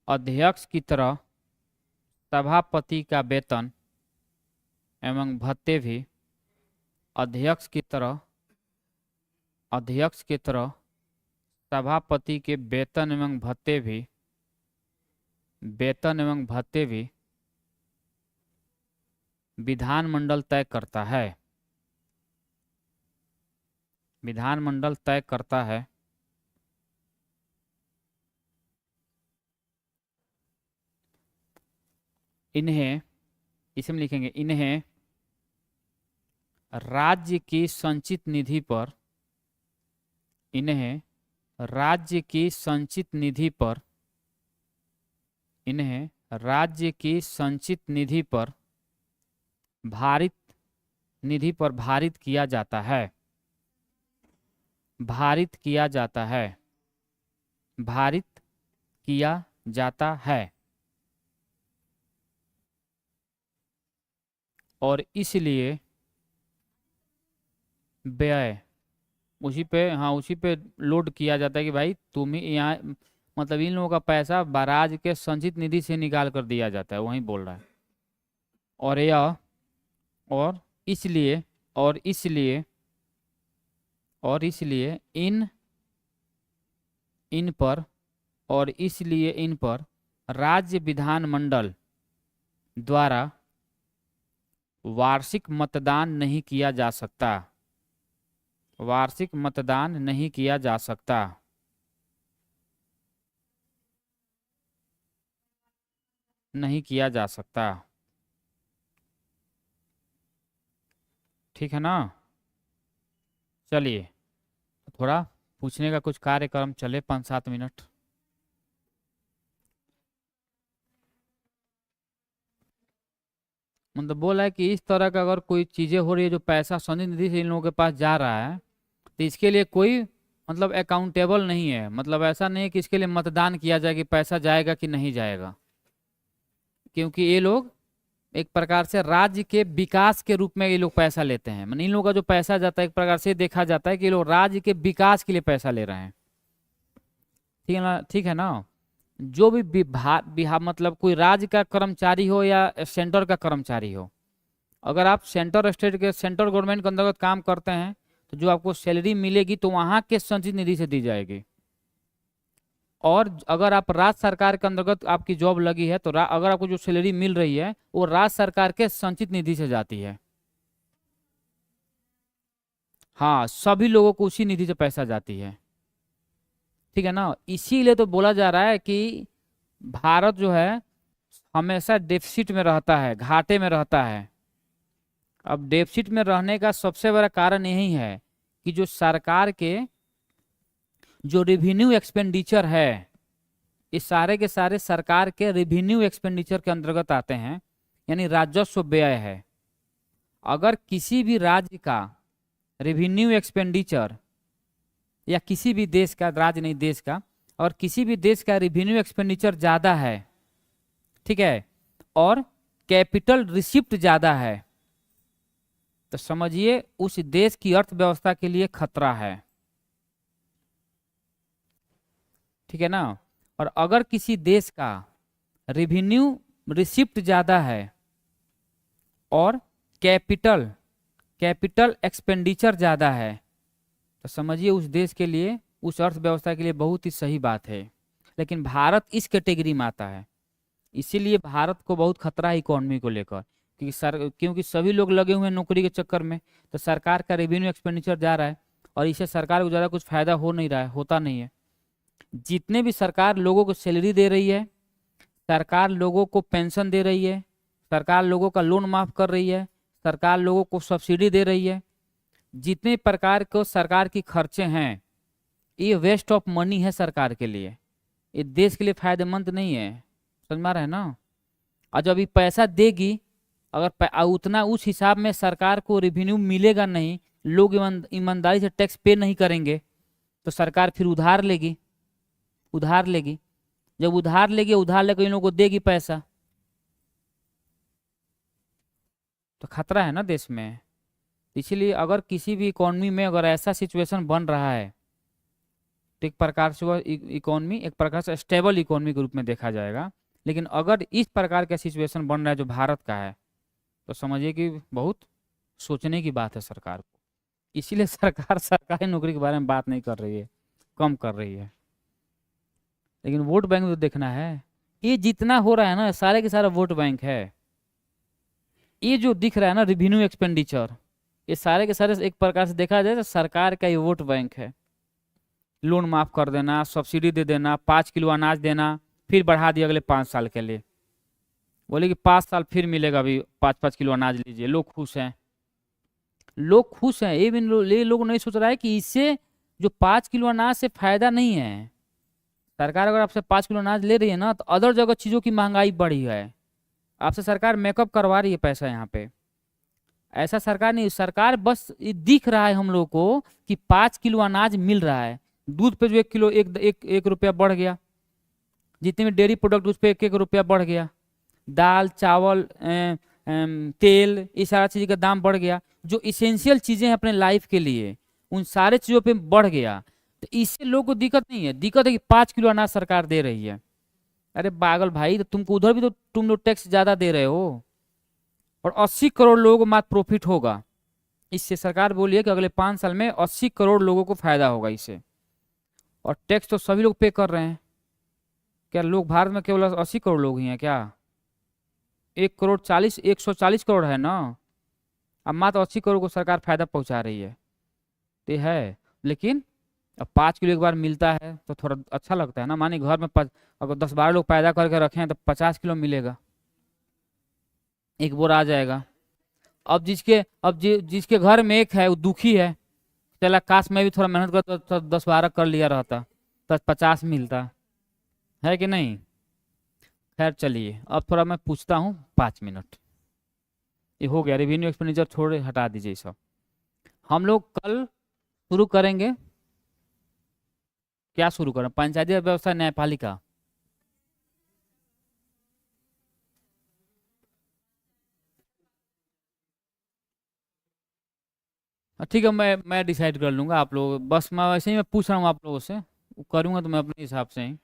अध्यक्ष की तरह सभापति का वेतन एवं भत्ते भी, अध्यक्ष की तरह सभापति के वेतन एवं भत्ते भी विधानमंडल तय करता है, विधानमंडल तय करता है। इन्हें, इसमें लिखेंगे, इन्हें राज्य की संचित निधि पर, इन्हें राज्य की संचित निधि पर, इन्हें राज्य की संचित निधि पर भारित किया जाता है, भारित किया जाता है, भारित किया जाता है। और इसलिए व्यय उसी पे लोड किया जाता है कि भाई तुम ही यहाँ, मतलब इन लोगों का पैसा राज्य के संचित निधि से निकाल कर दिया जाता है, वही बोल रहा है। और यह और इसलिए इन पर राज्य विधानमंडल द्वारा वार्षिक मतदान नहीं किया जा सकता, वार्षिक मतदान नहीं किया जा सकता। नहीं किया जा सकता। ठीक है ना। चलिए थोड़ा पूछने का कुछ कार्यक्रम चले 5-7 मिनट। मतलब बोला है कि इस तरह का अगर कोई चीजें हो रही है जो पैसा संचित निधि से इन लोगों के पास जा रहा है, तो इसके लिए कोई मतलब अकाउंटेबल नहीं है। मतलब ऐसा नहीं है कि इसके लिए मतदान किया जाए कि पैसा जाएगा कि नहीं जाएगा, क्योंकि ये लोग एक प्रकार से राज्य के विकास के रूप में ये लोग पैसा लेते हैं। मतलब इन लोगों का जो पैसा जाता है एक प्रकार से देखा जाता है कि ये लोग राज्य के विकास के लिए पैसा ले रहे हैं। ठीक है ना, ठीक है ना। जो भी बिहार मतलब कोई राज्य का कर्मचारी हो या सेंटर का कर्मचारी हो, अगर आप सेंटर स्टेट के सेंट्रल गवर्नमेंट के अंतर्गत काम करते हैं तो जो आपको सैलरी मिलेगी तो वहां के संचित निधि से दी जाएगी। और अगर आप राज्य सरकार के अंतर्गत आपकी जॉब लगी है तो अगर आपको जो सैलरी मिल रही है वो राज्य सरकार के संचित निधि से जाती है। हाँ, सभी लोगों को उसी निधि से पैसा जाती है। ठीक है ना। इसीलिए तो बोला जा रहा है कि भारत जो है हमेशा डेफिसिट में रहता है, घाटे में रहता है। अब डेफिसिट में रहने का सबसे बड़ा कारण यही है कि जो सरकार के जो रेवेन्यू एक्सपेंडिचर है, इस सारे के सारे सरकार के रेवेन्यू एक्सपेंडिचर के अंतर्गत आते हैं, यानी राजस्व व्यय है। अगर किसी भी राज्य का रेवेन्यू एक्सपेंडिचर या किसी भी देश का, राज्य नहीं देश का, और किसी भी देश का रेवेन्यू एक्सपेंडिचर ज्यादा है, ठीक है, और कैपिटल रिसिप्ट ज्यादा है, तो समझिए उस देश की अर्थव्यवस्था के लिए खतरा है। ठीक है ना। और अगर किसी देश का रेवेन्यू रिसिप्ट ज्यादा है और कैपिटल एक्सपेंडिचर ज्यादा है, तो समझिए उस देश के लिए, उस अर्थव्यवस्था के लिए बहुत ही सही बात है। लेकिन भारत इस कैटेगरी में आता है, इसीलिए भारत को बहुत खतरा है इकोनॉमी को लेकर, क्योंकि सभी लोग लगे हुए हैं नौकरी के चक्कर में। तो सरकार का रेवेन्यू एक्सपेंडिचर जा रहा है और इससे सरकार को ज़्यादा कुछ फायदा हो नहीं रहा है, होता नहीं है। जितने भी सरकार लोगों को सैलरी दे रही है, सरकार लोगों को पेंशन दे रही है, सरकार लोगों का लोन माफ कर रही है, सरकार लोगों को सब्सिडी दे रही है, जितने प्रकार के सरकार की खर्चे हैं, ये वेस्ट ऑफ मनी है सरकार के लिए, ये देश के लिए फायदेमंद नहीं है। समझ में आ रहा है ना। और जब ये पैसा देगी, अगर उतना उस हिसाब में सरकार को रेवेन्यू मिलेगा नहीं, लोग ईमानदारी से टैक्स पे नहीं करेंगे, तो सरकार फिर उधार लेगी। जब उधार लेकर इन लोगों को देगी पैसा, तो खतरा है ना देश में। इसलिए अगर किसी भी इकोनॉमी में अगर ऐसा सिचुएशन बन रहा है तो एक प्रकार से वह इकोनॉमी एक प्रकार से स्टेबल इकोनॉमी के रूप में देखा जाएगा। लेकिन अगर इस प्रकार का सिचुएशन बन रहा है जो भारत का है, तो समझिए कि बहुत सोचने की बात है सरकार को। इसीलिए सरकार सरकारी नौकरी के बारे में बात नहीं कर रही है, कम कर रही है। लेकिन वोट बैंक तो देखना है। ये जितना हो रहा है ना, सारे के सारा वोट बैंक है। ये जो दिख रहा है ना रेवेन्यू एक्सपेंडिचर, ये सारे के सारे एक प्रकार से देखा जाए तो सरकार का ये वोट बैंक है। लोन माफ कर देना, सब्सिडी दे देना, 5 किलो अनाज देना, फिर बढ़ा दिया अगले 5 साल के लिए, बोले कि 5 साल फिर मिलेगा, अभी 5-5 किलो अनाज लीजिए। लोग खुश हैं, ये लोग नहीं सोच रहा है कि इससे जो 5 किलो अनाज से फायदा नहीं है। सरकार अगर आपसे 5 किलो अनाज ले रही है ना, तो अदर जगह चीजों की महंगाई बढ़ी है, आपसे सरकार मेकअप करवा रही है पैसा यहाँ पे। ऐसा सरकार नहीं, सरकार बस दिख रहा है हम लोग को कि 5 किलो अनाज मिल रहा है। दूध पे जो 1 किलो एक रुपया बढ़ गया, जितने भी डेयरी प्रोडक्ट उस पर 1-1 रुपया बढ़ गया, दाल चावल तेल, ये सारा चीज का दाम बढ़ गया। जो इसेंशियल चीजें हैं अपने लाइफ के लिए, उन सारे चीजों पे बढ़ गया। तो इससे लोगों को दिक्कत नहीं है, दिक्कत है कि 5 किलो अनाज सरकार दे रही है। अरे पागल भाई, तो तुमको उधर भी तो तुम लोग टैक्स ज्यादा दे रहे हो, और 80 करोड़ लोगों को मात्र प्रॉफिट होगा इससे। सरकार बोली है कि अगले 5 साल में 80 करोड़ लोगों को फायदा होगा इससे, और टैक्स तो सभी लोग पे कर रहे हैं। क्या लोग भारत में केवल 80 करोड़ लोग ही हैं क्या? 140 करोड़ है ना, अब मात्र 80 करोड़ को सरकार फायदा पहुंचा रही है। तो ये है, लेकिन अब 5 किलो एक बार मिलता है तो थोड़ा अच्छा लगता है ना। मानिए घर में अगर 10-12 लोग पैदा करके रखे हैं तो 50 किलो मिलेगा, एक बोर आ जाएगा। अब जिसके घर में एक है वो दुखी है, चला काश मैं भी थोड़ा मेहनत करता तो 10-12 कर लिया रहता तो 50 मिलता है कि नहीं। खैर चलिए, अब थोड़ा मैं पूछता हूँ 5 मिनट। ये हो गया, रेवेन्यू एक्सपेंडिचर छोड़े, हटा दीजिए ये सब। हम लोग कल शुरू करेंगे, क्या शुरू करें, पंचायती राज व्यवस्था न्यायपालिका। ठीक है, मैं डिसाइड कर लूंगा, आप लोग बस मैं वैसे ही मैं पूछ रहा हूँ आप लोगों से, करूंगा तो मैं अपने हिसाब से ही।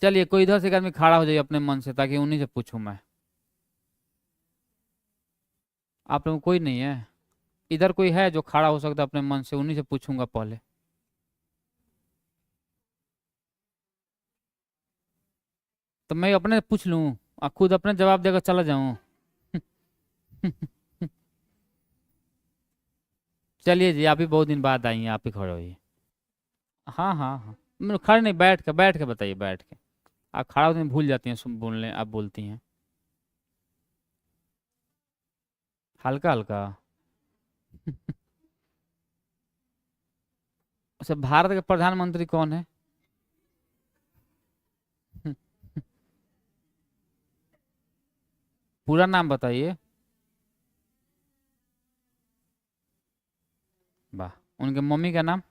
चलिए कोई इधर से एक आदमी खड़ा हो जाइए अपने मन से, ताकि उन्हीं से पूछूं मैं। आप लोगों को कोई नहीं है इधर, कोई है जो खड़ा हो सकता है अपने मन से, उन्हीं से पूछूंगा पहले। तो मैं अपने से पूछ लूं और खुद अपने जवाब देकर चला जाऊं। चलिए जी, आप ही बहुत दिन बाद आई हैं, आप ही खड़े होइए। हाँ हाँ हाँ, खड़े नहीं, बैठ के बताइए, बैठ के। आप खड़ा होते हैं भूल जाती हैं, सुन बोलने आप बोलती हैं हल्का हल्का। अच्छा, भारत के प्रधानमंत्री कौन है? पूरा नाम बताइए। वाह, उनके मम्मी का नाम?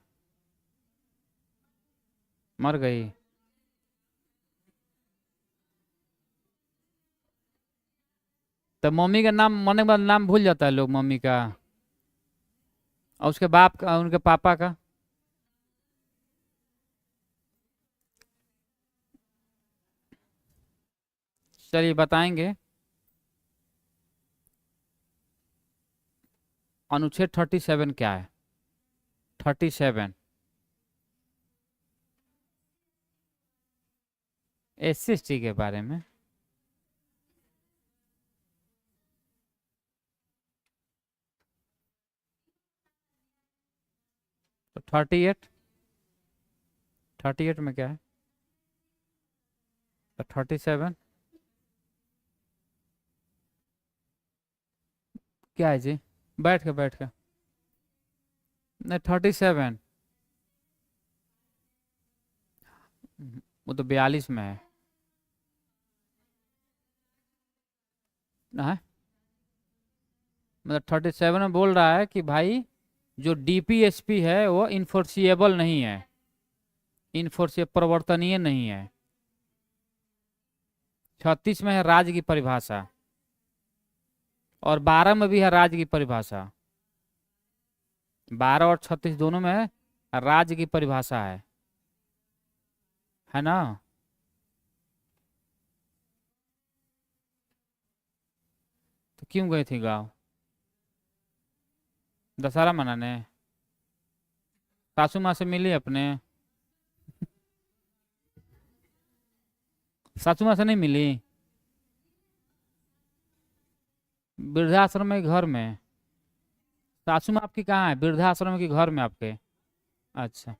मर गई? तो मम्मी का नाम मरने के बाद नाम भूल जाता है लोग, मम्मी का। और उसके बाप का, उनके पापा का? चलिए बताएंगे। अनुच्छेद 37 क्या है? 37 SC/ST के बारे में। तो 38 में क्या है? तो 37 क्या है जी? बैठ के नहीं, 37। वो तो 42 में है ना। मतलब 37 में बोल रहा है कि भाई जो DPSP है वो इन्फोर्सिएबल नहीं है, प्रवर्तनीय नहीं है। 36 में है राज्य की परिभाषा, और 12 में भी है राज्य की परिभाषा। 12 और 36 दोनों में राज्य की परिभाषा है ना। तो क्यों गई थी गाँव? दशहरा मनाने? सासू माँ से मिली अपने? सासू माँ से नहीं मिली? वृद्धाश्रम में, घर में? सासू माँ आपकी कहाँ है, वृद्धाश्रम की घर में आपके? अच्छा।